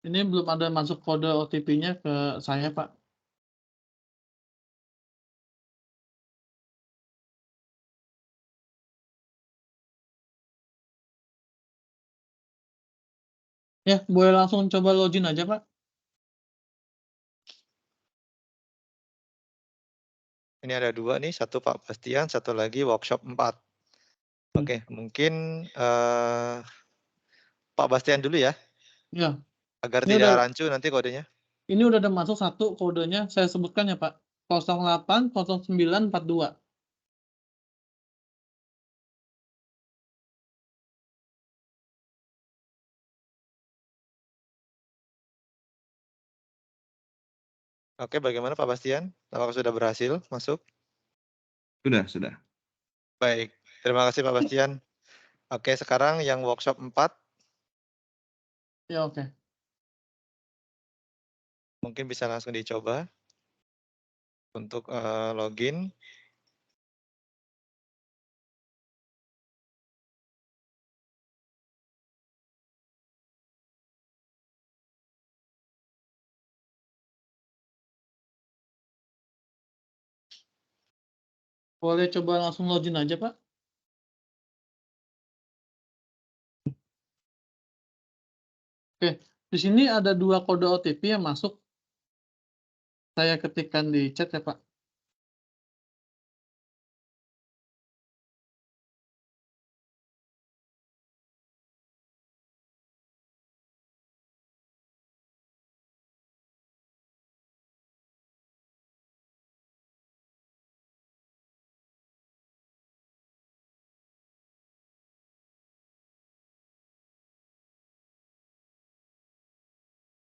Ini belum ada masuk kode OTP-nya ke saya, Pak. Ya, boleh langsung coba login aja, Pak. Ini ada 2 nih, satu Pak Bastian, satu lagi workshop 4. Oke, mungkin, Pak Bastian dulu ya, Ya, agar ini tidak udah rancu nanti kodenya. ini udah ada masuk 1 kodenya, saya sebutkan ya, Pak. 080942. Oke, bagaimana Pak Bastian? Apakah sudah berhasil masuk? Sudah. Baik, terima kasih Pak Bastian. Oke, sekarang yang workshop 4, Ya, oke. mungkin bisa langsung dicoba untuk, login. Boleh coba langsung login aja, Pak. Oke, di sini ada 2 kode OTP yang masuk. Saya ketikkan di chat ya, Pak.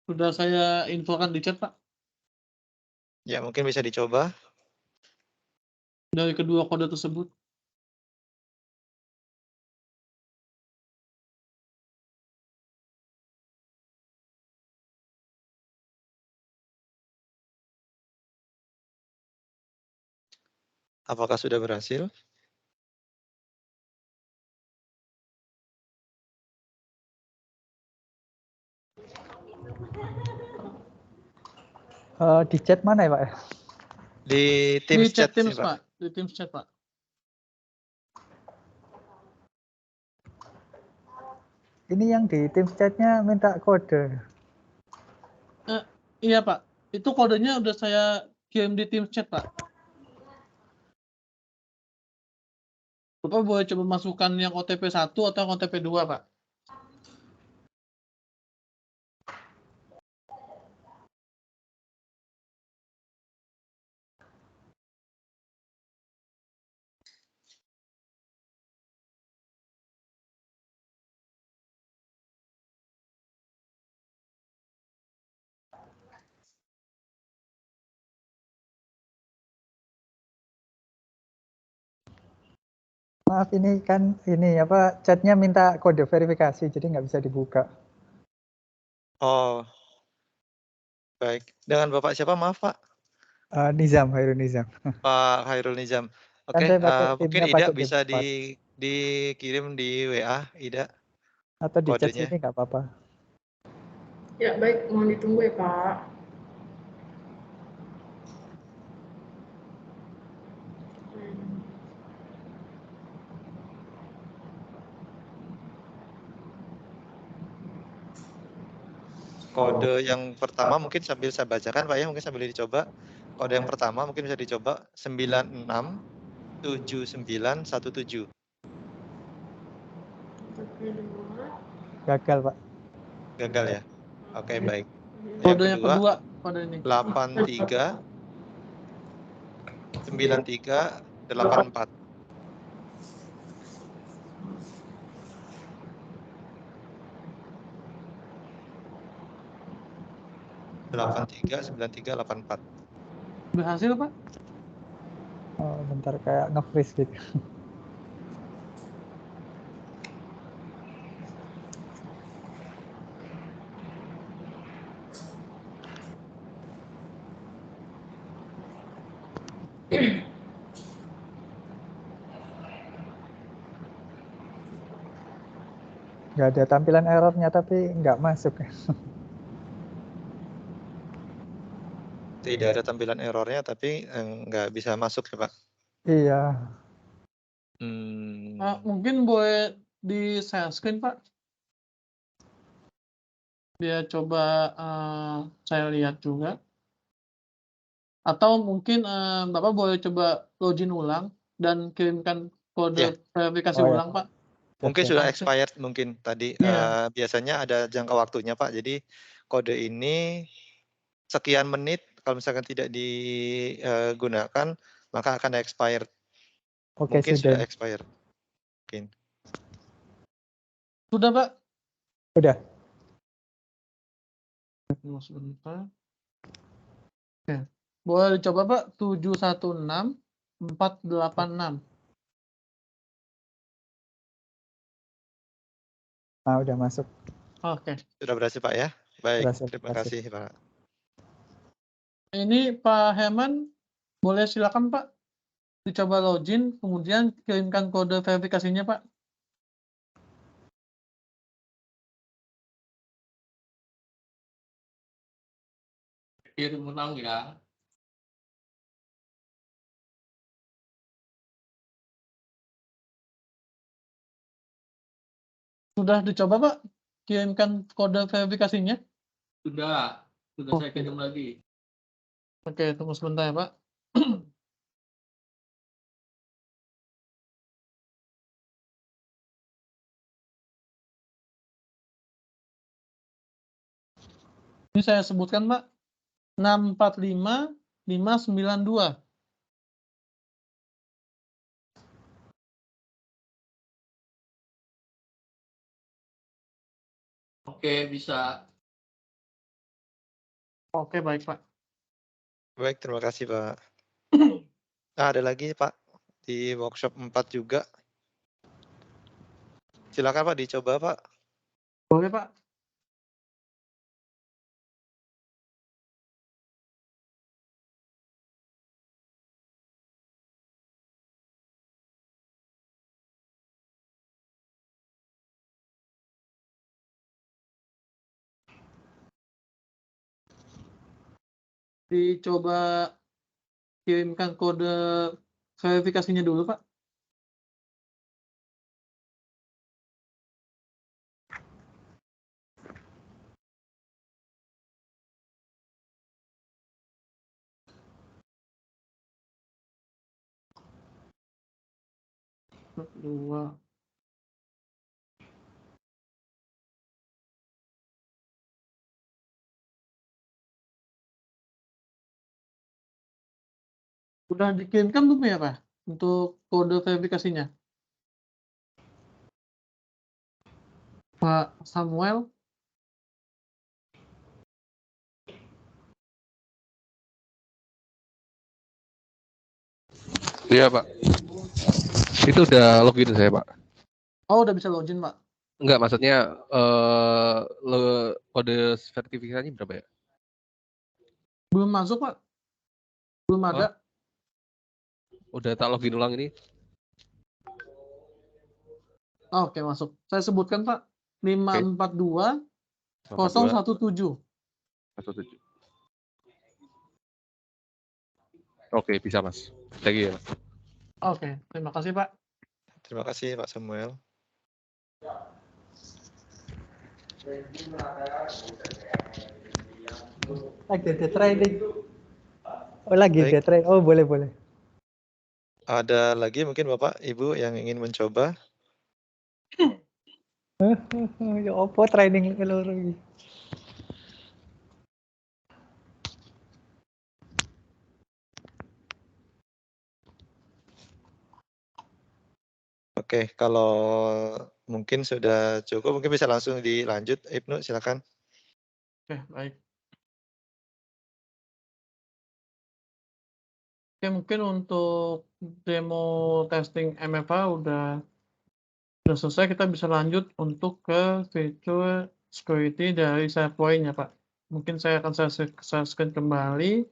Sudah saya infokan di chat, Pak. Ya, mungkin bisa dicoba. Dari kedua kode tersebut. Apakah sudah berhasil? Di chat mana ya, Pak? Di Di Teams chat chat sih, Teams, Pak. Pak. Di Teams chat, Pak. Ini yang di Teams chat-nya minta kode. Iya, Pak. Itu kodenya udah saya kirim di Teams chat, Pak. Bapak boleh coba masukkan yang OTP 1 atau yang OTP 2, Pak. Maaf, ini kan chatnya minta kode verifikasi, jadi nggak bisa dibuka. Oh. Baik. Dengan Bapak siapa, maaf Pak? Nizam, Hairul Nizam. Pak Hairul Nizam. Kan Oke, saya pakai mungkin timnya Ida pakai bisa Dev4. dikirim di WA, Ida, Atau di chat kodenya. sini nggak apa-apa. Ya, baik, mohon ditunggu ya, Pak. Kode yang pertama mungkin sambil saya bacakan Pak ya, mungkin sambil dicoba. Kode yang pertama mungkin bisa dicoba 967917. Gagal, Pak. Gagal ya? Oke, baik. Kode Yang yang kedua, kedua, kode ini. 839384. 839384. Berhasil, Pak? Oh, bentar, kayak nge-freeze gitu. Nggak ada tampilan errornya, tapi nggak masuk. Tidak ada tampilan errornya, tapi nggak bisa masuk ya Pak? Iya. Mungkin boleh di share screen, Pak? Dia coba saya lihat juga. Atau mungkin Bapak boleh coba login ulang dan kirimkan kode verifikasi Oh, ya. ulang, Pak. Mungkin Oke. sudah Oke. expired mungkin tadi. Iya. Biasanya ada jangka waktunya, Pak. Jadi kode ini sekian menit kalau misalkan tidak digunakan maka akan expired. Oke, Mungkin sudah. sudah expired. Mungkin. Sudah, Pak? Udah. Tunggu sebentar. Oke. Boleh dicoba, Pak. 716486. Nah, udah masuk. Oke. Sudah berhasil, Pak ya? Baik, Berhasil, terima berhasil. kasih, Pak. Ini Pak Herman, boleh silakan, Pak. Dicoba login, kemudian kirimkan kode verifikasinya, Pak. Kirim ulang ya. Sudah dicoba, Pak? Kirimkan kode verifikasinya? Sudah saya kirim lagi. Oke, tunggu sebentar ya, Pak. Ini saya sebutkan, Pak. 645592. Oke, bisa. Oke, baik, Pak. Baik, terima kasih, Pak. Ada lagi, Pak, di workshop 4 juga. Silakan, Pak, dicoba, Pak. Boleh, Pak. Dicoba kirimkan kode verifikasinya dulu, Pak. Dua. Udah dikirimkan belum ya, Pak? Untuk kode verifikasinya? Pak Samuel? Iya, Pak. Itu udah login saya, Pak. Oh, udah bisa login, Pak. Enggak, maksudnya kode sertifikatnya berapa ya? Belum masuk, Pak. Belum ada. Udah tak login ulang ini. Oke, masuk. Saya sebutkan, Pak. 542 017. 17. Oke, bisa, Mas. Thank you, ya, Mas. Oke, terima kasih, Pak. Terima kasih, Pak Samuel. Lagi ada trading. Oh, lagi Baik. ada trading. Oh, boleh. Ada lagi mungkin Bapak, Ibu yang ingin mencoba? Ya apa trading lagi? Oke, kalau mungkin sudah cukup, mungkin bisa langsung dilanjut. Ibnu, silakan. Oke, baik. Oke, mungkin untuk demo testing MFA udah selesai, kita bisa lanjut untuk ke fitur security dari SharePoint ya, Pak. Mungkin saya akan share screen kembali.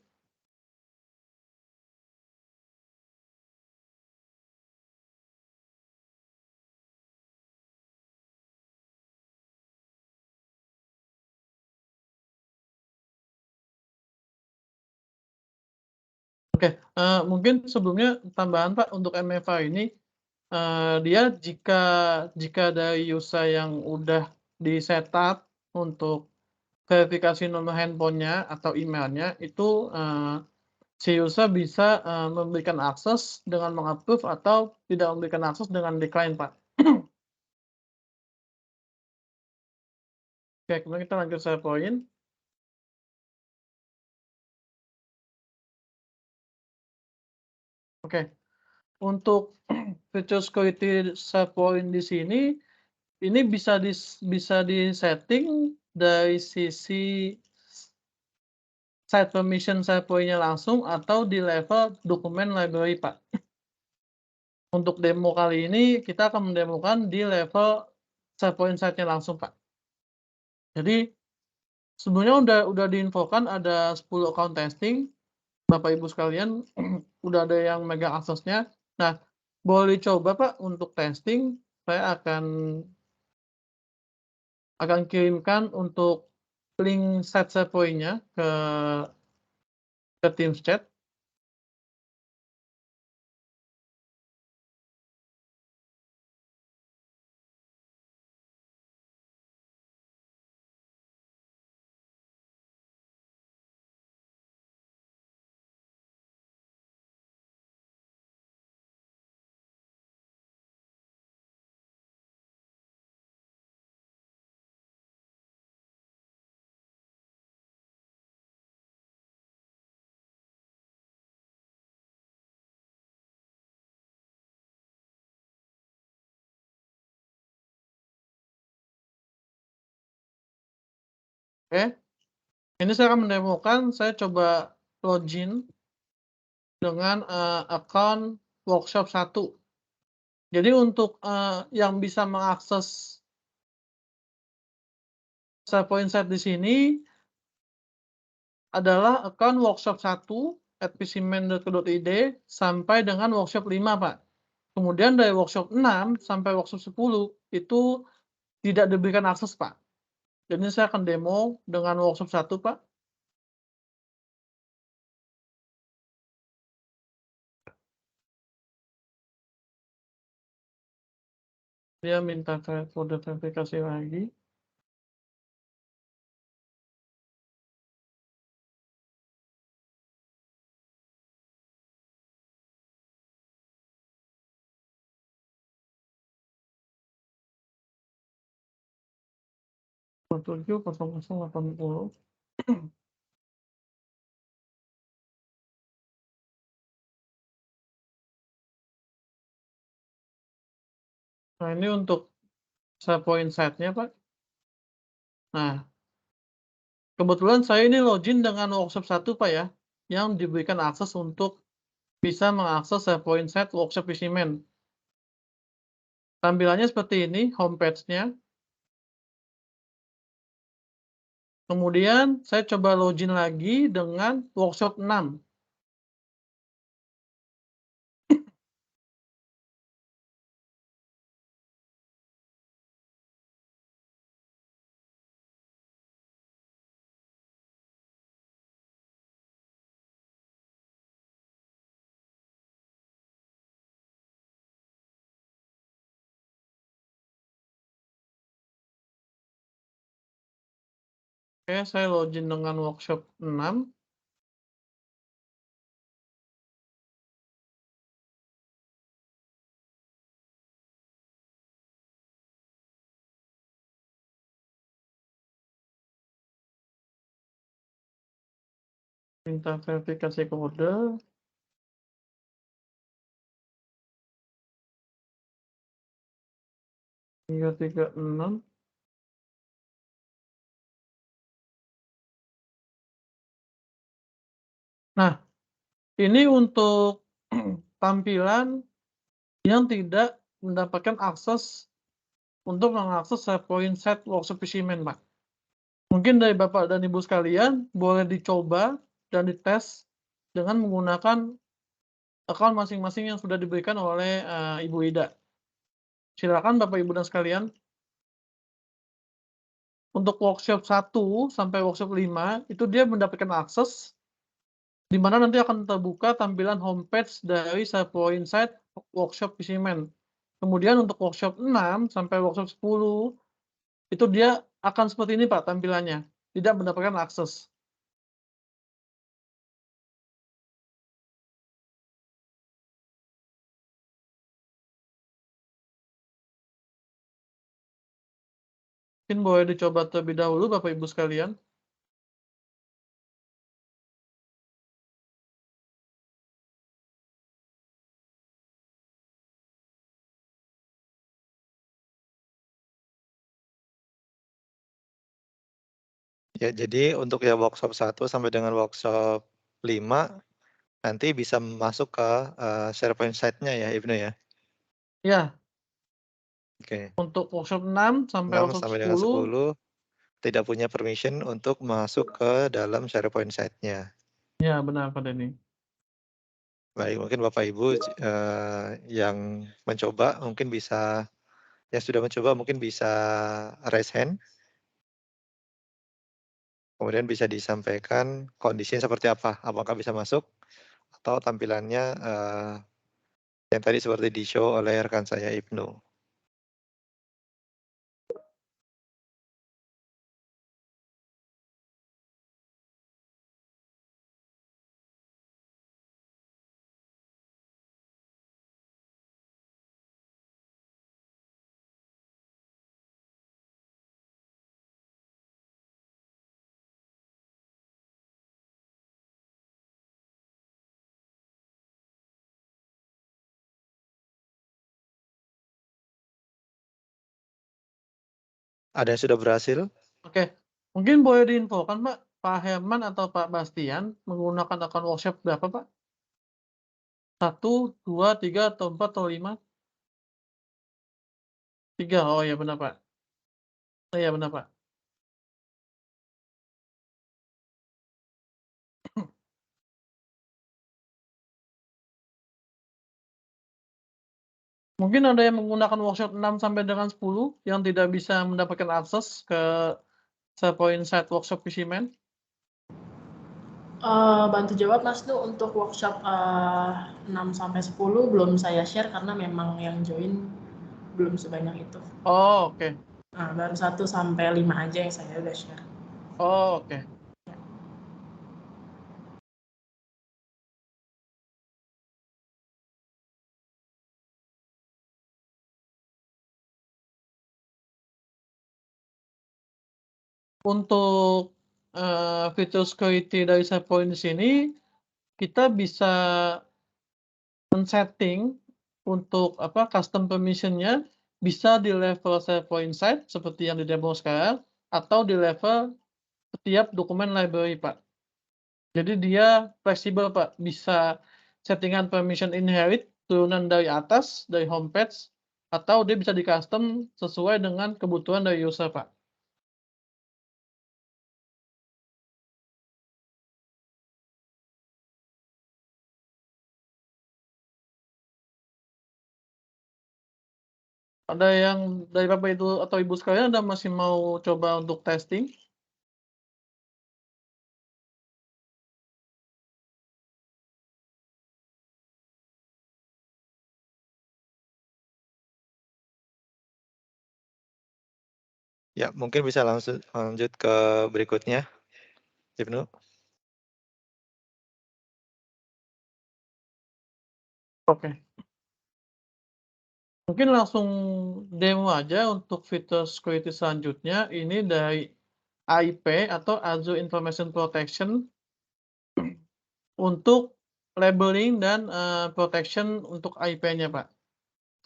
Oke, mungkin sebelumnya tambahan, Pak, untuk MFA ini, dia jika dari user yang udah di-setup untuk verifikasi nomor handphonenya atau emailnya itu si user bisa memberikan akses dengan mengapprove atau tidak memberikan akses dengan decline, Pak. Oke, kemudian kita lanjut SharePoint. Oke, untuk feature security SharePoint di sini, ini bisa di-setting dari sisi site permission SharePoint-nya langsung atau di level dokumen library, Pak. Untuk demo kali ini, kita akan mendemokan di level SharePoint site-nya langsung, Pak. Jadi, sebenarnya udah diinfokan ada 10 account testing, Bapak Ibu sekalian, udah ada yang megang aksesnya. Nah, boleh dicoba, Pak, untuk testing. Saya akan kirimkan untuk link site SharePoint-nya ke Teams chat. Oke, ini saya akan mendemokan, saya coba login dengan account workshop 1. Jadi untuk yang bisa mengakses SharePoint site di sini adalah account workshop 1@pcman.co.id sampai dengan workshop 5, Pak. Kemudian dari workshop 6 sampai workshop 10 itu tidak diberikan akses, Pak. Jadi saya akan demo dengan workshop 1, Pak. Dia minta kode verifikasi lagi. Tujuh 0080. Nah, ini untuk SharePoint site-nya, Pak. Nah, kebetulan saya ini login dengan workshop 1, Pak, ya, yang diberikan akses untuk bisa mengakses SharePoint site workshop PCman. Tampilannya seperti ini, homepage-nya. Kemudian saya coba login lagi dengan workshop 6. Oke, saya login dengan workshop 6. Minta verifikasi kode. Hingga 36. Nah, ini untuk tampilan yang tidak mendapatkan akses untuk mengakses SharePoint site workshop PCman, Pak. Mungkin dari Bapak dan Ibu sekalian boleh dicoba dan dites dengan menggunakan account masing-masing yang sudah diberikan oleh Ibu Ida. Silakan Bapak Ibu dan sekalian. Untuk workshop 1 sampai workshop 5 itu dia mendapatkan akses di mana nanti akan terbuka tampilan homepage dari SharePoint site workshop PCman. Kemudian untuk workshop 6 sampai workshop 10 itu dia akan seperti ini, Pak, tampilannya. tidak mendapatkan akses. Mungkin boleh dicoba terlebih dahulu Bapak Ibu sekalian. Ya, jadi untuk yang workshop 1 sampai dengan workshop 5 nanti bisa masuk ke SharePoint site-nya ya, Ibnu ya? Ya, Oke. untuk workshop 6 sampai 6 workshop sampai dengan 10, 10 tidak punya permission untuk masuk ke dalam SharePoint site-nya. ya benar Pak Denny. Baik, mungkin Bapak Ibu yang mencoba mungkin bisa, yang sudah mencoba mungkin bisa raise hand. Kemudian bisa disampaikan kondisinya seperti apa, apakah bisa masuk atau tampilannya yang tadi seperti di-show oleh rekan saya Ibnu. Ada yang sudah berhasil? Oke, mungkin boleh diinfokan Pak Herman atau Pak Bastian menggunakan akun workshop berapa Pak? 1, 2, 3, atau 4, atau 5? 3, oh ya benar Pak. Oh iya benar Pak. Mungkin ada yang menggunakan workshop 6 sampai dengan 10 yang tidak bisa mendapatkan akses ke SharePoint site workshop PCman? Bantu jawab Mas tuh untuk workshop 6 sampai 10 belum saya share karena memang yang join belum sebanyak itu. Oh, oke. Nah, baru 1 sampai 5 aja yang saya udah share. Oh, oke. Untuk fitur security dari SharePoint di sini, kita bisa men-setting untuk custom permission-nya bisa di level SharePoint site seperti yang di demo sekarang, atau di level setiap dokumen library, Pak. Jadi dia fleksibel, Pak. Bisa settingan permission inherit turunan dari atas, dari homepage, atau dia bisa di-custom sesuai dengan kebutuhan dari user, Pak. Ada yang dari Bapak itu atau Ibu sekalian ada masih mau coba untuk testing? Ya, mungkin bisa langsung lanjut ke berikutnya, Ibnu. Oke. Mungkin langsung demo aja untuk fitur security selanjutnya. Ini dari AIP atau Azure Information Protection untuk labeling dan protection untuk AIP-nya, Pak.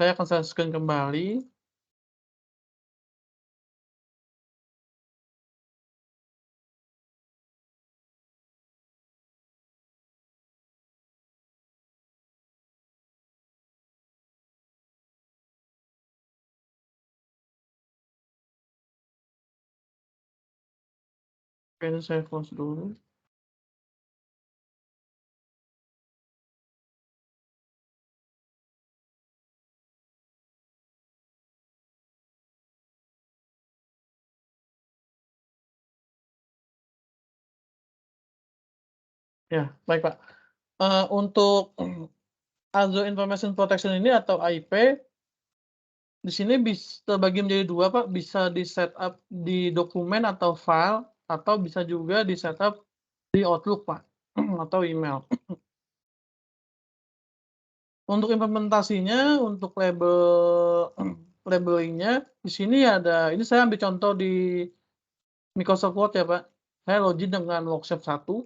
Saya akan share screen kembali. Oke, ini saya close dulu. Ya, baik Pak. Untuk Azure Information Protection ini atau AIP, di sini bisa terbagi menjadi 2 Pak, bisa di setup di dokumen atau file. atau bisa juga di-setup di Outlook, Pak, atau email. Untuk implementasinya, untuk labeling-nya, di sini ada ini saya ambil contoh di Microsoft Word ya, Pak. Saya login dengan Workshop 1.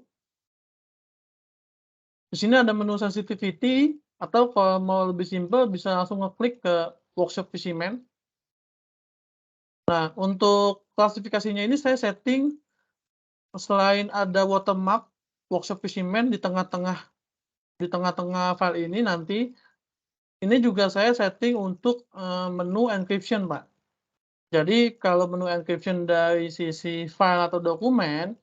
Di sini ada menu sensitivity, atau kalau mau lebih simpel bisa langsung ngeklik ke Workshop Specimen. Nah, untuk klasifikasinya ini saya setting selain ada watermark Workshop Specimen di tengah-tengah file ini nanti, ini juga saya setting untuk menu encryption, Pak. Jadi kalau menu encryption dari sisi file atau dokumen,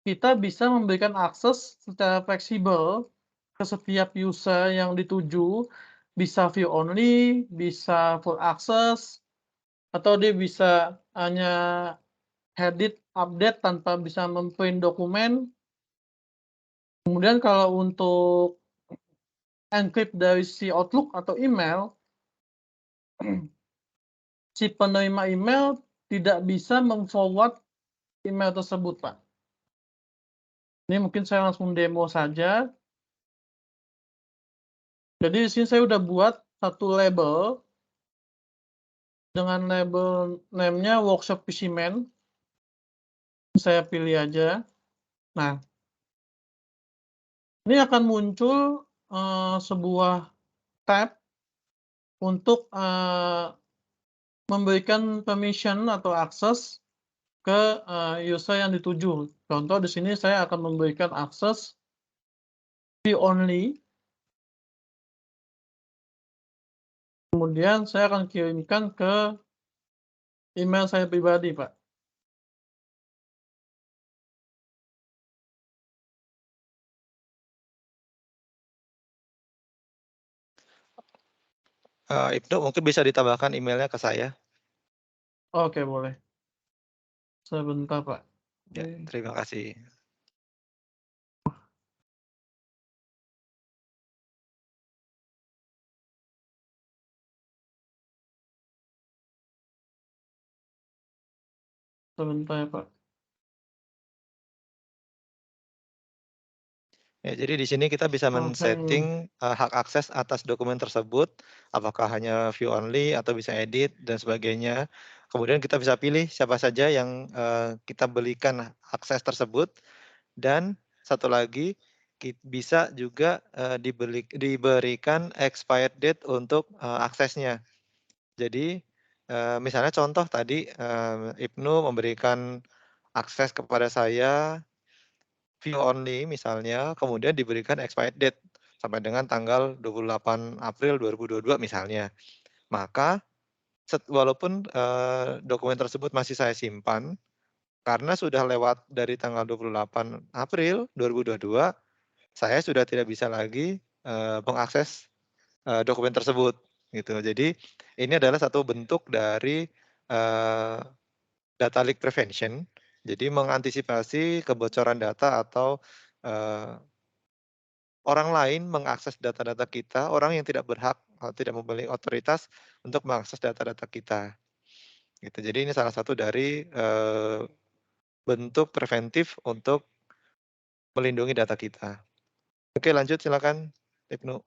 kita bisa memberikan akses secara fleksibel ke setiap user yang dituju, bisa view only, bisa full access, atau dia bisa hanya edit, update tanpa bisa memprint dokumen. Kemudian kalau untuk encrypt dari si Outlook atau email, si penerima email tidak bisa mem-forward email tersebut, Pak. Ini mungkin saya langsung demo saja. Jadi di sini saya udah buat satu label dengan label name-nya Workshop Specimen. Saya pilih aja. Nah, ini akan muncul sebuah tab untuk memberikan permission atau akses ke user yang dituju. Contoh di sini saya akan memberikan akses view only. Kemudian saya akan kirimkan ke email saya pribadi, Pak. Ibnu mungkin bisa ditambahkan emailnya ke saya. Oke, boleh. Sebentar, Pak. Ya, terima kasih. Sebentar ya, Pak. Ya, jadi di sini kita bisa men-setting hak akses atas dokumen tersebut, apakah hanya view only atau bisa edit dan sebagainya. Kemudian kita bisa pilih siapa saja yang kita berikan akses tersebut, dan satu lagi bisa juga diberikan expired date untuk aksesnya. Jadi misalnya contoh tadi Ibnu memberikan akses kepada saya view only misalnya, kemudian diberikan expired date sampai dengan tanggal 28 April 2022 misalnya. Maka walaupun dokumen tersebut masih saya simpan, karena sudah lewat dari tanggal 28 April 2022, saya sudah tidak bisa lagi mengakses dokumen tersebut gitu. Jadi ini adalah satu bentuk dari data leak prevention. Jadi mengantisipasi kebocoran data atau orang lain mengakses data-data kita, orang yang tidak berhak atau tidak memiliki otoritas untuk mengakses data-data kita. Gitu. Jadi ini salah satu dari bentuk preventif untuk melindungi data kita. Oke, lanjut silakan, Ibnu.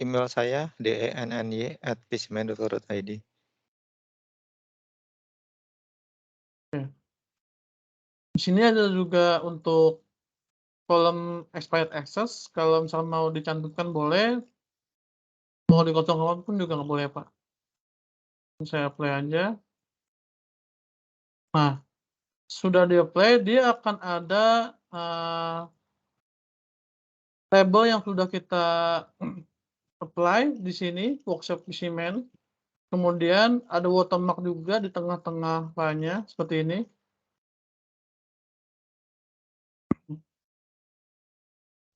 email saya denny@pcman.co.id. Di sini ada juga untuk kolom expired access, kalau misalnya mau dicantumkan boleh, mau dikosongkan pun juga nggak boleh, Pak. Saya apply aja. Nah, sudah di-apply, dia akan ada label yang sudah kita apply di sini, workshop PCman. Kemudian ada watermark juga di tengah-tengah filenya, seperti ini.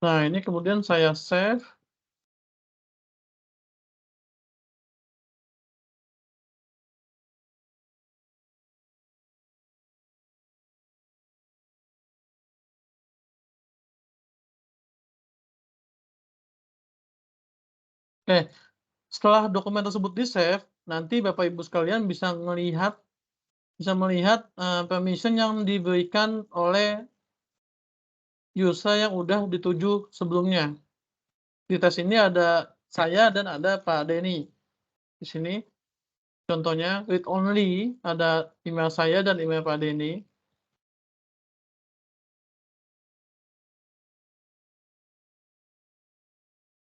Nah, ini kemudian saya save. Oke, setelah dokumen tersebut di-save, nanti Bapak Ibu sekalian bisa melihat permission yang diberikan oleh user yang udah dituju sebelumnya. Di tes ini ada saya dan ada Pak Denny. Di sini contohnya read only, ada email saya dan email Pak Denny.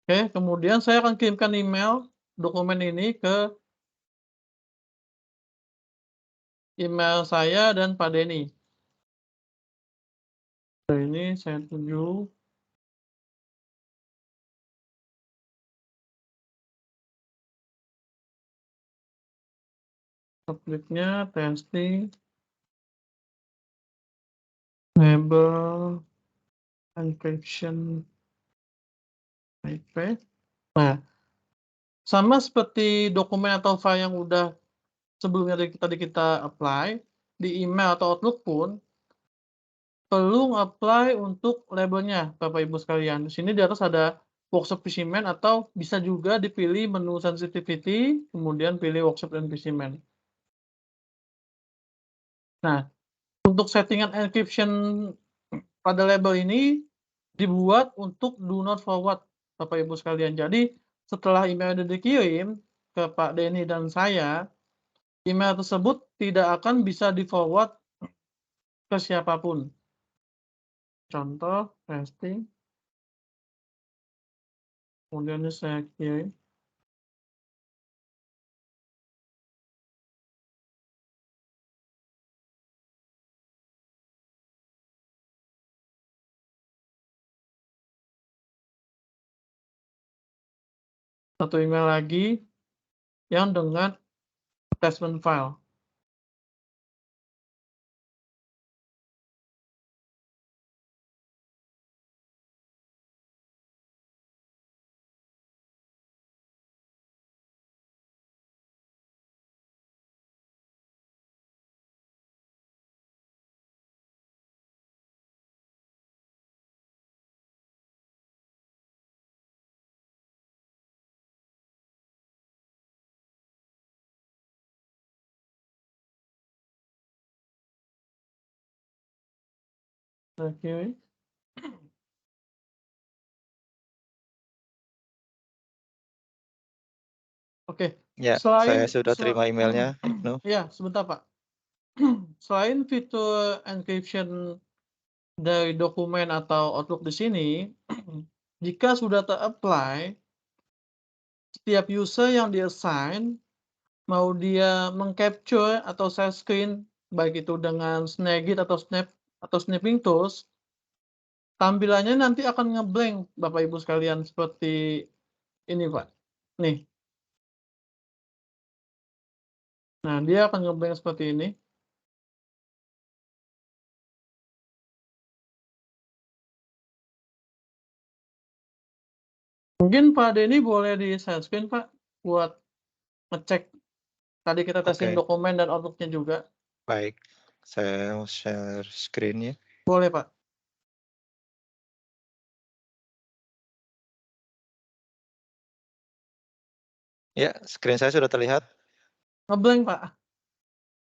Oke, kemudian saya akan kirimkan email dokumen ini ke email saya dan Pak Denny. Ini saya tuju. Subjeknya testing, label, encryption, IP. Nah, sama seperti dokumen atau file yang udah sebelumnya tadi kita apply, di email atau Outlook pun perlu apply untuk labelnya, Bapak Ibu sekalian. Di sini di atas ada workshop PCman atau bisa juga dipilih menu sensitivity, kemudian pilih workshop dan PCman. Nah, untuk settingan encryption pada label ini dibuat untuk do not forward, Bapak Ibu sekalian. Jadi setelah email itu dikirim ke Pak Denny dan saya, email tersebut tidak akan bisa di-forward ke siapapun. Contoh, testing. Kemudian ini saya kirim. Satu email lagi yang dengan attachment file. Saya kirim. Oke, Ya, saya sudah terima emailnya, Ibnu. Ya, sebentar Pak. Selain fitur encryption dari dokumen atau Outlook di sini, jika sudah ter-apply, setiap user yang di-assign, mau dia meng-capture atau share screen, baik itu dengan Snagit atau Snapping Tools, tampilannya nanti akan ngeblank Bapak Ibu sekalian seperti ini Pak. Nih. Nah, dia akan ngeblank seperti ini. Mungkin Pak Denny boleh di-share screen Pak, buat ngecek tadi kita testing Oke. dokumen dan Outlook-nya juga. Baik, saya share screen-nya. Boleh Pak. Ya, screen saya sudah terlihat. Ngeblank Pak.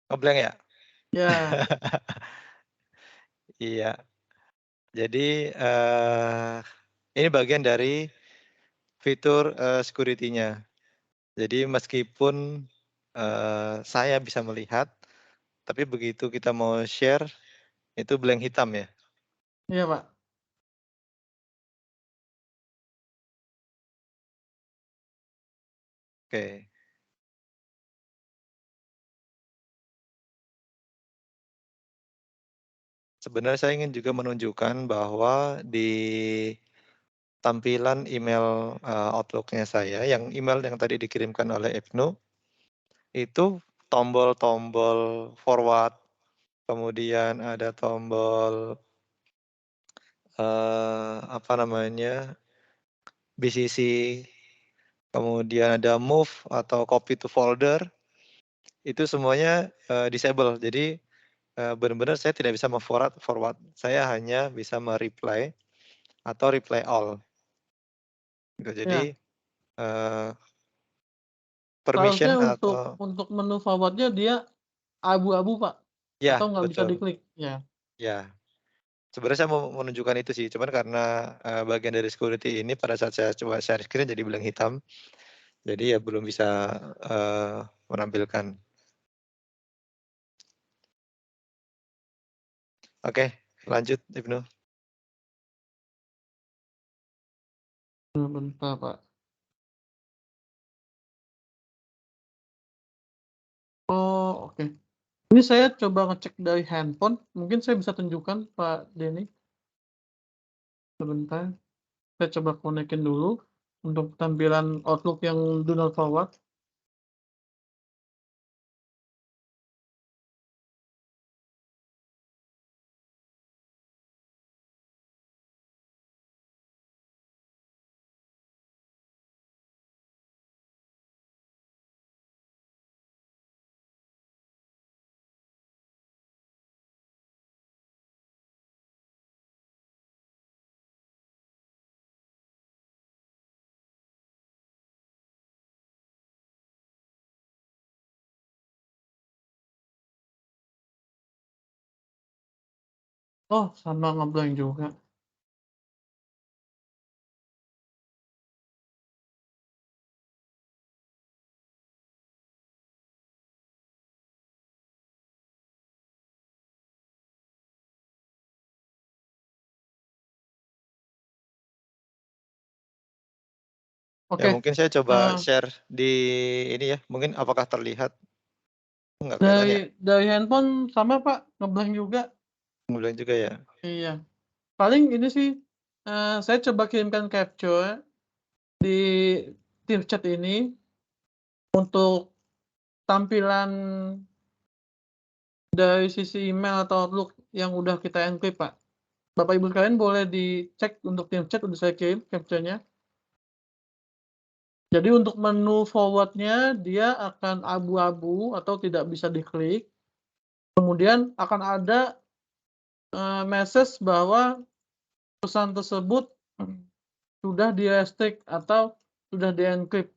Ngeblank ya? Ya. Iya. Jadi ini bagian dari fitur security-nya. Jadi meskipun saya bisa melihat, tapi begitu kita mau share itu blank hitam ya. Iya, Pak. Oke. Sebenarnya saya ingin juga menunjukkan bahwa di tampilan email Outlook-nya saya, yang email yang tadi dikirimkan oleh Ibnu, itu tombol-tombol forward, kemudian ada tombol apa namanya, BCC, kemudian ada move atau copy to folder, itu semuanya disable. Jadi benar-benar saya tidak bisa forward, saya hanya bisa reply atau reply all. Gitu. Jadi permission Seharusnya atau untuk menu forward-nya dia abu-abu, Pak. ya Atau nggak bisa betul. diklik. Ya. Ya. Sebenarnya saya mau menunjukkan itu sih, cuman karena bagian dari security ini pada saat saya coba share screen jadi blank hitam. Jadi ya belum bisa menampilkan. Oke, lanjut Ibnu. Bentar, Pak. Oh, oke. Ini saya coba ngecek dari handphone. Mungkin saya bisa tunjukkan, Pak Denny. Sebentar. Saya coba konekin dulu untuk tampilan Outlook yang do not forward. Oh, sama ngeblank juga. Oke. Ya mungkin saya coba share di ini ya, mungkin apakah terlihat? Nggak kelihatan ya? Dari handphone sama, Pak, ngeblank juga. Ngeblank juga ya? Iya. Paling ini sih, saya coba kirimkan capture di tim chat ini untuk tampilan dari sisi email atau Outlook yang udah kita encrypt, Pak. Bapak Ibu sekalian boleh dicek untuk tim chat udah saya kirim capture-nya. Jadi untuk menu forward-nya dia akan abu-abu atau tidak bisa diklik. Kemudian akan ada message bahwa pesan tersebut sudah di-restrict atau sudah di-encrypt.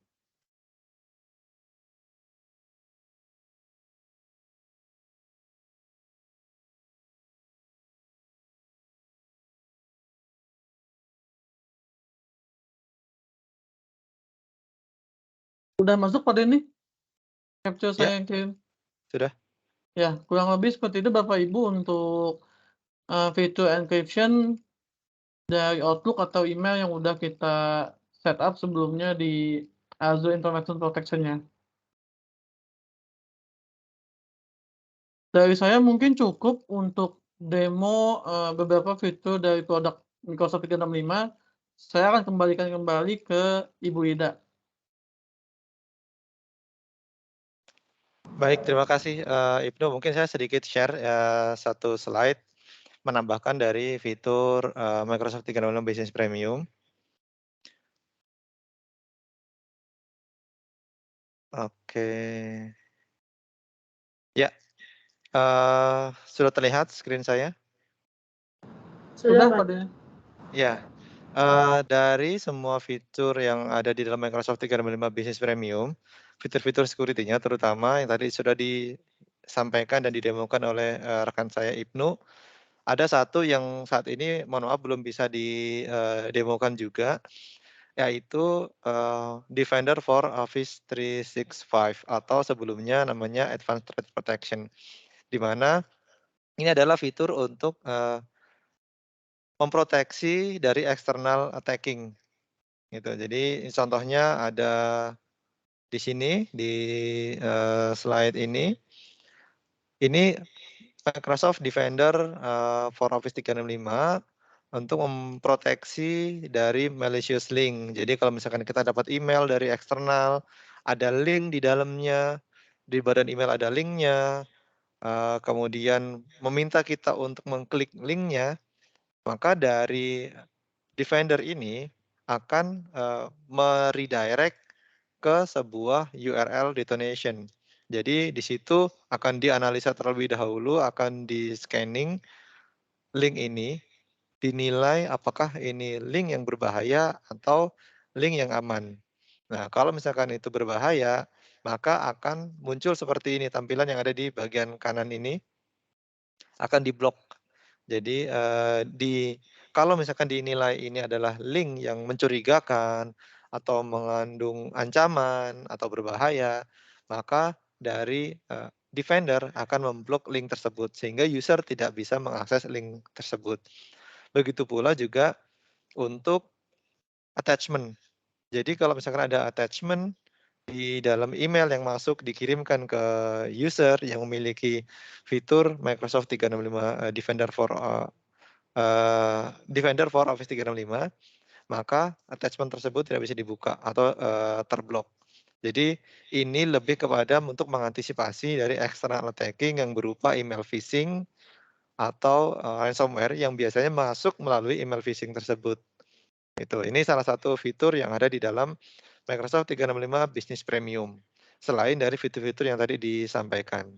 Udah masuk Pak Denny? Capture saya yang kirim? Sudah. Ya, kurang lebih seperti itu Bapak Ibu untuk fitur encryption dari Outlook atau email yang udah kita set up sebelumnya di Azure Information Protection-nya. Dari saya mungkin cukup untuk demo beberapa fitur dari produk Microsoft 365. Saya akan kembalikan kembali ke Ibu Ida. Baik, terima kasih Ibnu. Mungkin saya sedikit share satu slide menambahkan dari fitur Microsoft 365 Business Premium. Oke. Ya, sudah terlihat screen saya? Sudah Pak Denny. Ya, dari semua fitur yang ada di dalam Microsoft 365 Business Premium, fitur-fitur security-nya terutama yang tadi sudah disampaikan dan didemokan oleh rekan saya Ibnu, ada satu yang saat ini mohon maaf belum bisa didemokan juga, yaitu Defender for Office 365 atau sebelumnya namanya Advanced Threat Protection, di mana ini adalah fitur untuk memproteksi dari external attacking, gitu. Jadi contohnya ada di sini di slide ini. Ini Microsoft Defender for Office 365 untuk memproteksi dari malicious link. Jadi kalau misalkan kita dapat email dari eksternal, ada link di dalamnya, di badan email ada linknya, kemudian meminta kita untuk mengklik linknya, maka dari Defender ini akan meredirect ke sebuah URL detonation. Jadi di situ akan dianalisa terlebih dahulu, akan di scanning link ini, dinilai apakah ini link yang berbahaya atau link yang aman. Nah, kalau misalkan itu berbahaya, maka akan muncul seperti ini tampilan yang ada di bagian kanan ini akan diblok. Jadi kalau misalkan dinilai ini adalah link yang mencurigakan atau mengandung ancaman atau berbahaya, maka dari Defender akan memblok link tersebut sehingga user tidak bisa mengakses link tersebut. Begitu pula juga untuk attachment. Jadi kalau misalkan ada attachment di dalam email yang masuk dikirimkan ke user yang memiliki fitur Microsoft 365 Defender for Office 365, maka attachment tersebut tidak bisa dibuka atau terblok. Jadi ini lebih kepada untuk mengantisipasi dari external attacking yang berupa email phishing atau ransomware yang biasanya masuk melalui email phishing tersebut. Ini salah satu fitur yang ada di dalam Microsoft 365 Business Premium, selain dari fitur-fitur yang tadi disampaikan.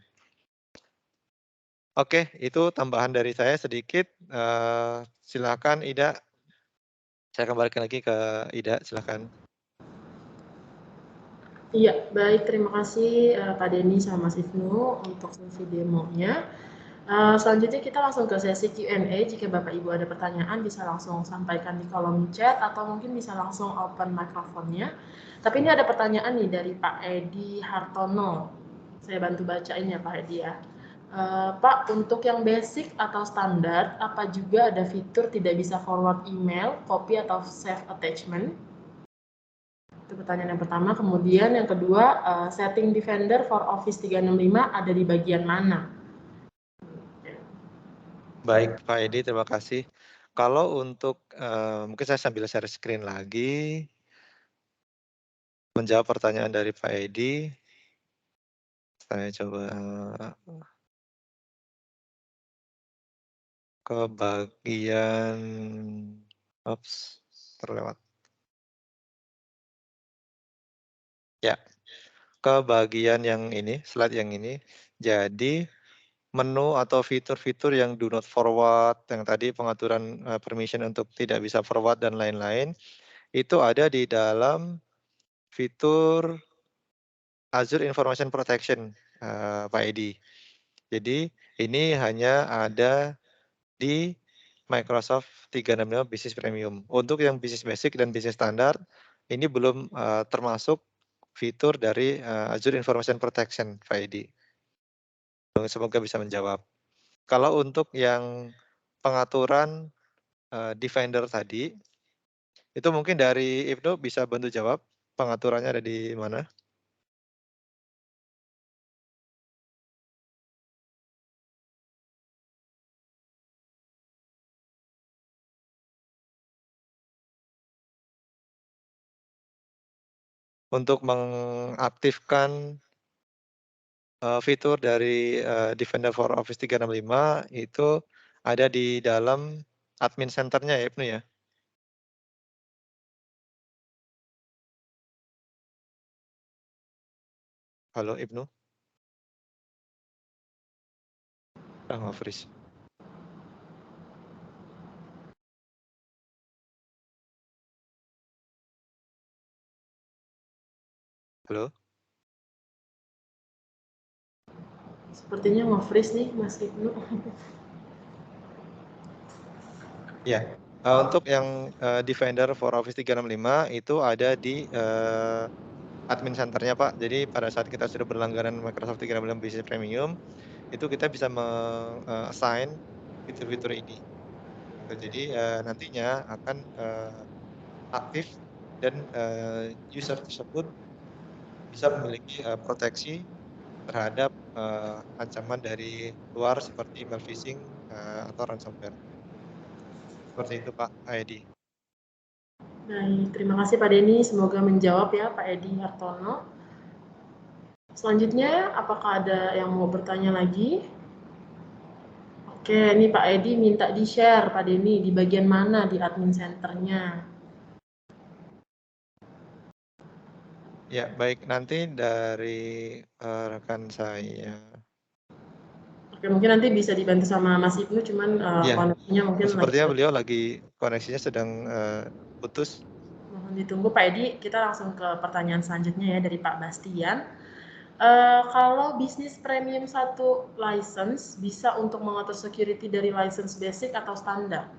Oke, itu tambahan dari saya sedikit. Silakan Ida. Saya kembalikan lagi ke Ida, silakan. Iya, baik. Terima kasih Pak Denny sama Mas Ibnu untuk sesi demonya. Selanjutnya kita langsung ke sesi Q&A. Jika Bapak Ibu ada pertanyaan bisa langsung sampaikan di kolom chat atau mungkin bisa langsung open mikrofonnya. Tapi ini ada pertanyaan nih dari Pak Edi Hartono. Saya bantu bacain ya Pak Edi ya. Pak, untuk yang basic atau standar, apa juga ada fitur tidak bisa forward email, copy atau save attachment? Itu pertanyaan yang pertama. Kemudian yang kedua, setting Defender for Office 365 ada di bagian mana? Baik, Pak Edi, terima kasih. Kalau untuk, mungkin saya sambil share screen lagi, menjawab pertanyaan dari Pak Edi. Saya coba ke bagian, terlewat. Ya, ke bagian yang ini, slide yang ini. Jadi menu atau fitur-fitur yang do not forward, yang tadi pengaturan permission untuk tidak bisa forward dan lain-lain, itu ada di dalam fitur Azure Information Protection, Pak Edi. Jadi ini hanya ada di Microsoft 365 Business Premium. Untuk yang Business Basic dan Business Standard, ini belum termasuk fitur dari Azure Information Protection, Pak Edi. Semoga bisa menjawab. Kalau untuk yang pengaturan Defender tadi, itu mungkin dari Ibnu bisa bantu jawab pengaturannya ada di mana? Untuk mengaktifkan fitur dari Defender for Office 365 itu ada di dalam admin center-nya ya Ibnu ya? Halo Ibnu? Nge-freeze. Halo? Sepertinya nge-freeze nih Mas Ibnu. Ya. Untuk yang Defender for Office 365 itu ada di admin center-nya Pak. Jadi pada saat kita sudah berlangganan Microsoft 365 Business Premium, itu kita bisa assign fitur-fitur ini. Jadi nantinya akan aktif dan user tersebut bisa memiliki proteksi terhadap ancaman dari luar seperti email phishing atau ransomware. Seperti itu Pak Edi. Baik, terima kasih Pak Denny. Semoga menjawab ya Pak Edi Hartono. Selanjutnya, apakah ada yang mau bertanya lagi? Oke, ini Pak Edi minta di-share Pak Denny di bagian mana di admin center-nya. Ya, baik. Nanti dari rekan saya. Oke, mungkin nanti bisa dibantu sama Mas Ibnu, cuman Ya, koneksinya mungkin sepertinya lagi. beliau lagi koneksinya sedang putus. Mohon ditunggu Pak Edi, kita langsung ke pertanyaan selanjutnya ya dari Pak Bastian. Kalau bisnis premium 1 license bisa untuk mengatur security dari license basic atau standar?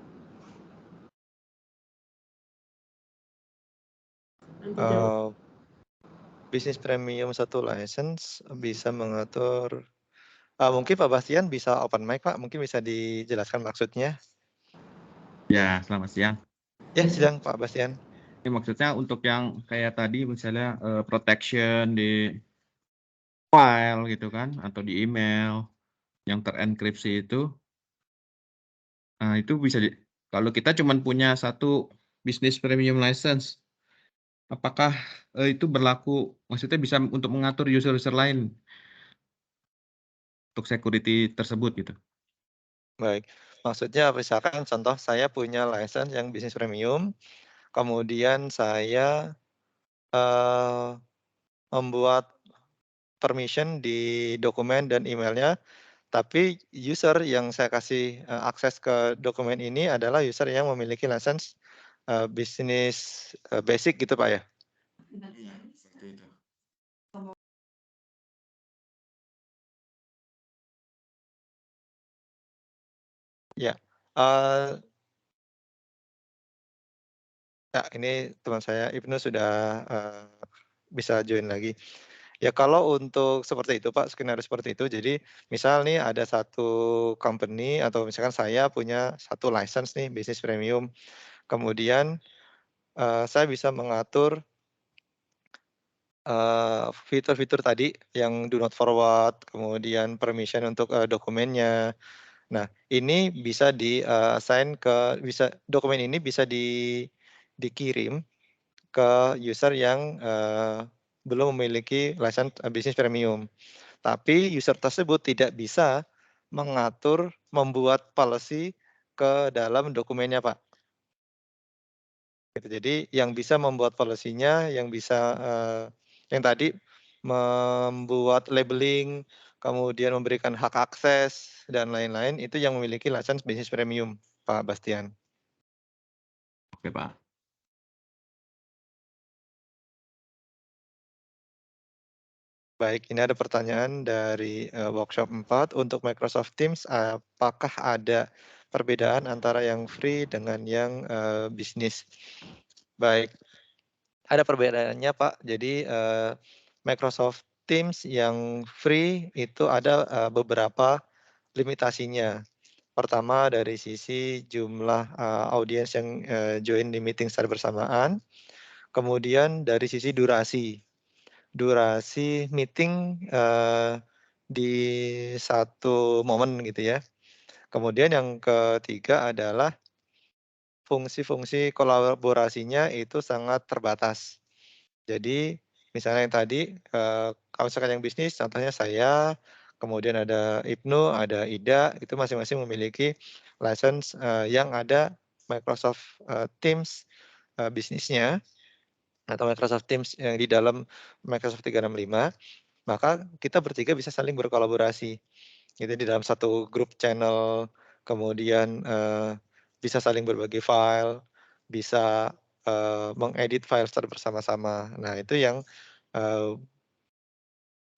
Bisnis premium 1 license bisa mengatur. Mungkin Pak Bastian bisa open mic Pak, mungkin bisa dijelaskan maksudnya. Ya, selamat siang. Ya, siang Pak Bastian. Ini maksudnya untuk yang kayak tadi misalnya protection di file gitu kan, atau di email yang terenkripsi itu. Nah, itu bisa kalau kita cuma punya satu bisnis premium license, apakah itu berlaku, maksudnya bisa untuk mengatur user-user lain untuk security tersebut gitu? Baik, maksudnya misalkan contoh saya punya license yang bisnis premium, kemudian saya membuat permission di dokumen dan emailnya, tapi user yang saya kasih akses ke dokumen ini adalah user yang memiliki license bisnis basic gitu Pak ya? Iya, seperti itu. Ya, ya ini teman saya Ibnu sudah bisa join lagi. Ya kalau untuk seperti itu Pak, skenario seperti itu, jadi misal nih ada satu company atau misalkan saya punya satu license nih bisnis premium, kemudian saya bisa mengatur fitur-fitur tadi yang do not forward, kemudian permission untuk dokumennya. Nah, ini bisa assign dokumen ini bisa dikirim ke user yang belum memiliki license bisnis premium. Tapi user tersebut tidak bisa membuat policy ke dalam dokumennya, Pak. Gitu. Jadi yang bisa membuat policy-nya, yang bisa yang tadi membuat labeling, kemudian memberikan hak akses dan lain-lain itu yang memiliki license bisnis premium, Pak Bastian. Oke, Pak. Baik, ini ada pertanyaan dari workshop 4 untuk Microsoft Teams, apakah ada perbedaan antara yang free dengan yang bisnis? Baik, ada perbedaannya Pak. Jadi Microsoft Teams yang free itu ada beberapa limitasinya. Pertama dari sisi jumlah audiens yang join di meeting secara bersamaan. Kemudian dari sisi durasi meeting di satu momen gitu ya. Kemudian yang ketiga adalah fungsi-fungsi kolaborasinya itu sangat terbatas. Jadi misalnya yang tadi kalau misalkan yang bisnis contohnya saya, kemudian ada Ibnu, ada Ida, itu masing-masing memiliki license yang ada Microsoft Teams bisnisnya atau Microsoft Teams yang di dalam Microsoft 365, maka kita bertiga bisa saling berkolaborasi. Gitu di dalam satu grup channel, kemudian bisa saling berbagi file, bisa mengedit file secara bersama-sama. Nah, itu yang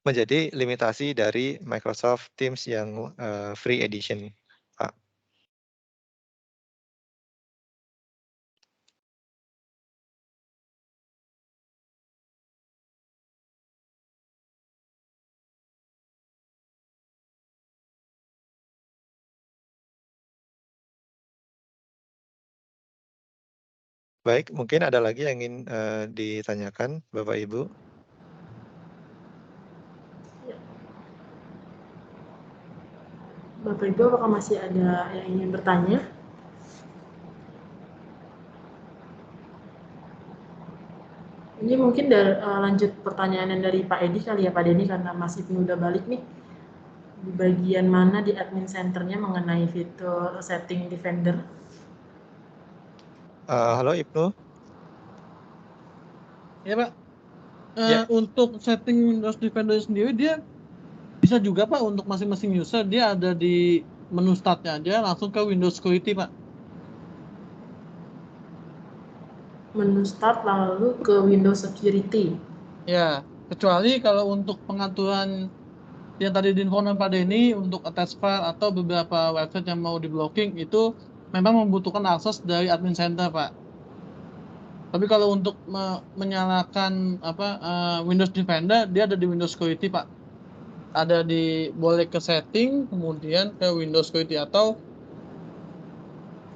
menjadi limitasi dari Microsoft Teams yang free edition, Pak. Baik, mungkin ada lagi yang ingin ditanyakan Bapak Ibu? Bapak Ibu, apakah masih ada yang ingin bertanya? Ini mungkin lanjut pertanyaan yang dari Pak Edi kali ya, Pak Denny, karena Mas Ibnu udah balik nih. Di bagian mana di admin centernya mengenai fitur setting Defender? Halo Ibnu? Ya Pak, Ya. untuk setting Windows Defender sendiri dia bisa juga Pak untuk masing-masing user, dia ada di menu startnya aja langsung ke Windows Security Pak. Menu start lalu ke Windows Security. Ya, kecuali kalau untuk pengaturan yang tadi diinfokan Pak Denny untuk attach file atau beberapa website yang mau di-blocking itu memang membutuhkan akses dari admin center Pak. Tapi kalau untuk menyalakan Windows Defender dia ada di Windows Security Pak. Ada boleh ke setting kemudian ke Windows Security atau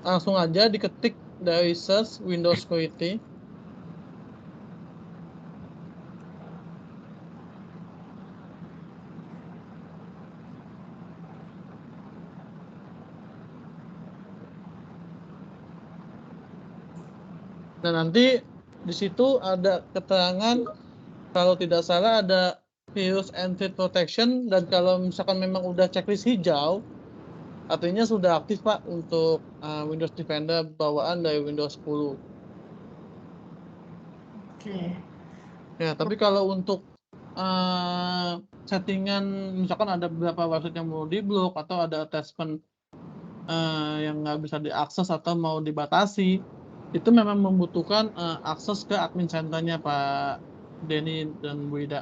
langsung aja diketik dari search Windows Security. Dan nanti di situ ada keterangan kalau tidak salah ada virus and threat protection, dan kalau misalkan memang udah checklist hijau artinya sudah aktif Pak untuk Windows Defender bawaan dari Windows 10. Oke. Ya, tapi kalau untuk settingan misalkan ada beberapa website yang mau diblok atau ada attachment yang nggak bisa diakses atau mau dibatasi, itu memang membutuhkan akses ke admin center-nya Pak Denny dan Bu Ida.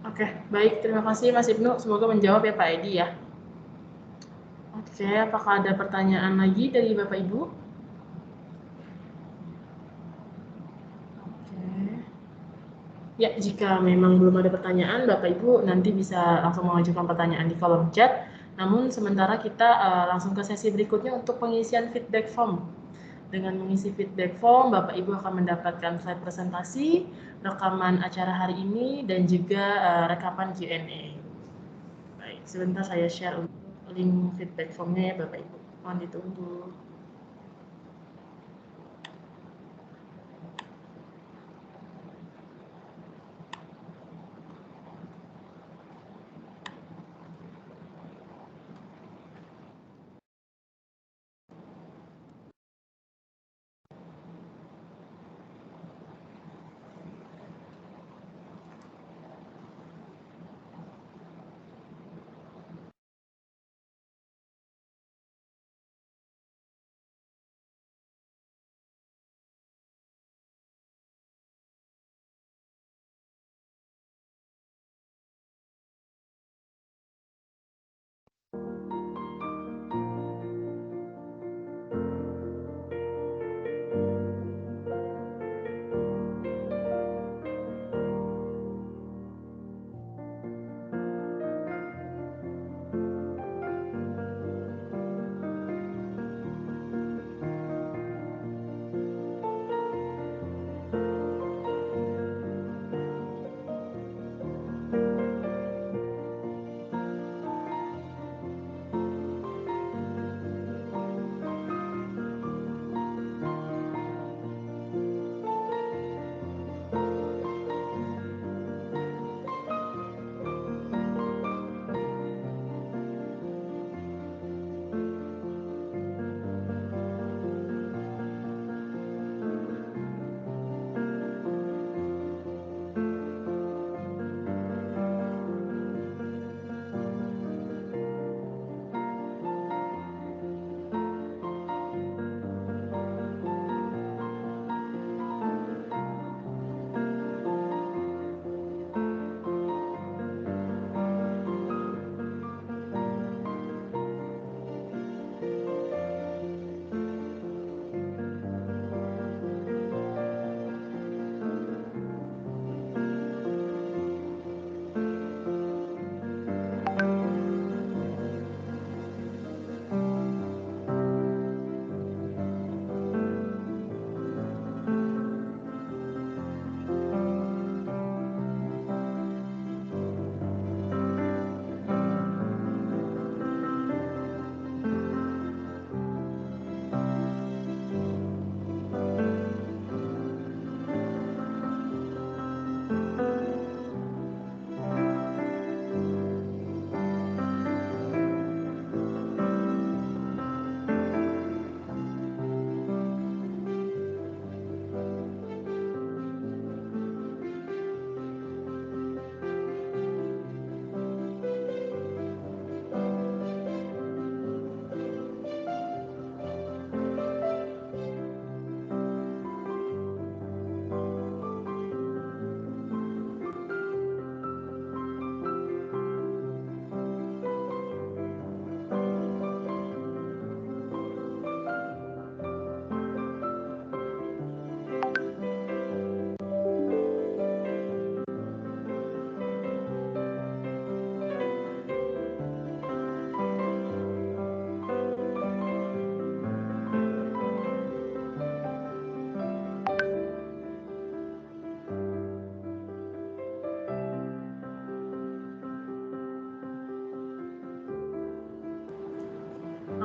Oke, baik. Terima kasih Mas Ibnu. Semoga menjawab ya Pak Edi ya. Oke, apakah ada pertanyaan lagi dari Bapak Ibu? Oke. Ya, jika memang belum ada pertanyaan, Bapak Ibu nanti bisa langsung mengajukan pertanyaan di kolom chat. Namun sementara kita langsung ke sesi berikutnya untuk pengisian feedback form. Dengan mengisi feedback form, Bapak Ibu akan mendapatkan slide presentasi, rekaman acara hari ini, dan juga rekaman Q&A. Baik, sebentar saya share link feedback formnya ya Bapak Ibu. Mohon ditunggu.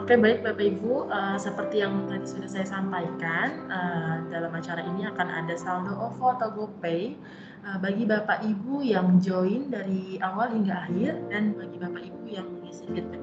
Oke, baik Bapak Ibu, seperti yang tadi sudah saya sampaikan, dalam acara ini akan ada saldo OVO atau GoPay bagi Bapak Ibu yang join dari awal hingga akhir dan bagi Bapak Ibu yang mengisi feedback.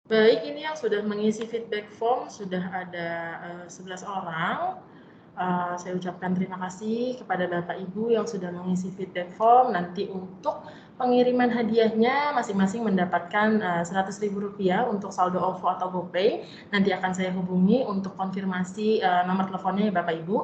Baik, ini yang sudah mengisi feedback form sudah ada 11 orang. Saya ucapkan terima kasih kepada Bapak Ibu yang sudah mengisi feedback form. Nanti untuk pengiriman hadiahnya masing-masing mendapatkan Rp100.000 untuk saldo OVO atau GoPay. Nanti akan saya hubungi untuk konfirmasi nomor teleponnya ya Bapak Ibu.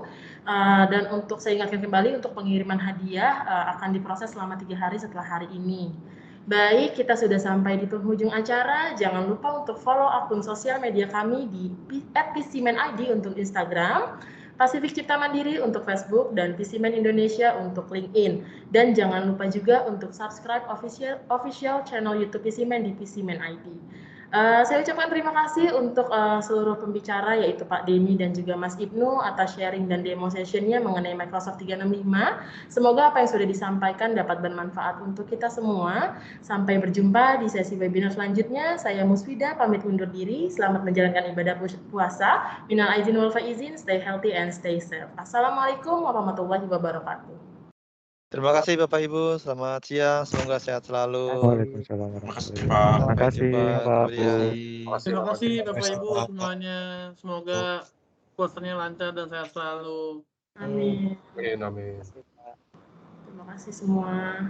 Dan untuk saya ingatkan kembali untuk pengiriman hadiah akan diproses selama 3 hari setelah hari ini. Baik, kita sudah sampai di penghujung acara. Jangan lupa untuk follow akun sosial media kami di @pcmanid untuk Instagram, Pasifik Cipta Mandiri untuk Facebook, dan PCman Indonesia untuk LinkedIn. Dan jangan lupa juga untuk subscribe official channel YouTube PCman di PCman ID. Saya ucapkan terima kasih untuk seluruh pembicara yaitu Pak Denny dan juga Mas Ibnu atas sharing dan demo sessionnya mengenai Microsoft 365. Semoga apa yang sudah disampaikan dapat bermanfaat untuk kita semua. Sampai berjumpa di sesi webinar selanjutnya. Saya Musfida pamit undur diri. Selamat menjalankan ibadah puasa. Minal aidin wal faizin, stay healthy and stay safe. Assalamualaikum warahmatullahi wabarakatuh. Terima kasih Bapak Ibu, selamat siang, semoga sehat selalu. Waalaikumsalam Terima kasih, warahmatullahi Pak. wabarakatuh. Terima Sampai kasih jumpa Pak kemudian. Bu. Terima kasih Terima Bapak kasih, Ibu Pak. semuanya. Semoga puasanya lancar dan sehat selalu. Amin. Amin. Terima kasih semua.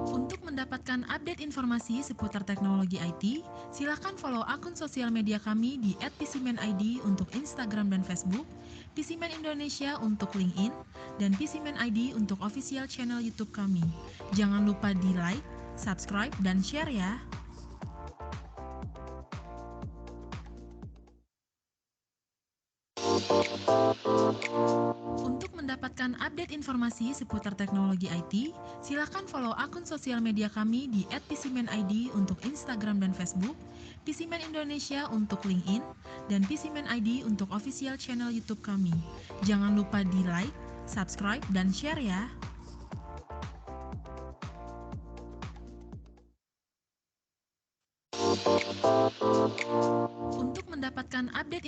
Untuk mendapatkan update informasi seputar teknologi IT, silakan follow akun sosial media kami di @pcmanid untuk Instagram dan Facebook, PCman Indonesia untuk LinkedIn, dan PCman ID untuk official channel YouTube kami. Jangan lupa di like, subscribe, dan share ya. Untuk mendapatkan update informasi seputar teknologi IT, silakan follow akun sosial media kami di @pcmanid untuk Instagram dan Facebook, PCman Indonesia untuk LinkedIn, dan PCman ID untuk official channel YouTube kami. Jangan lupa di like, subscribe, dan share ya. Untuk mendapatkan update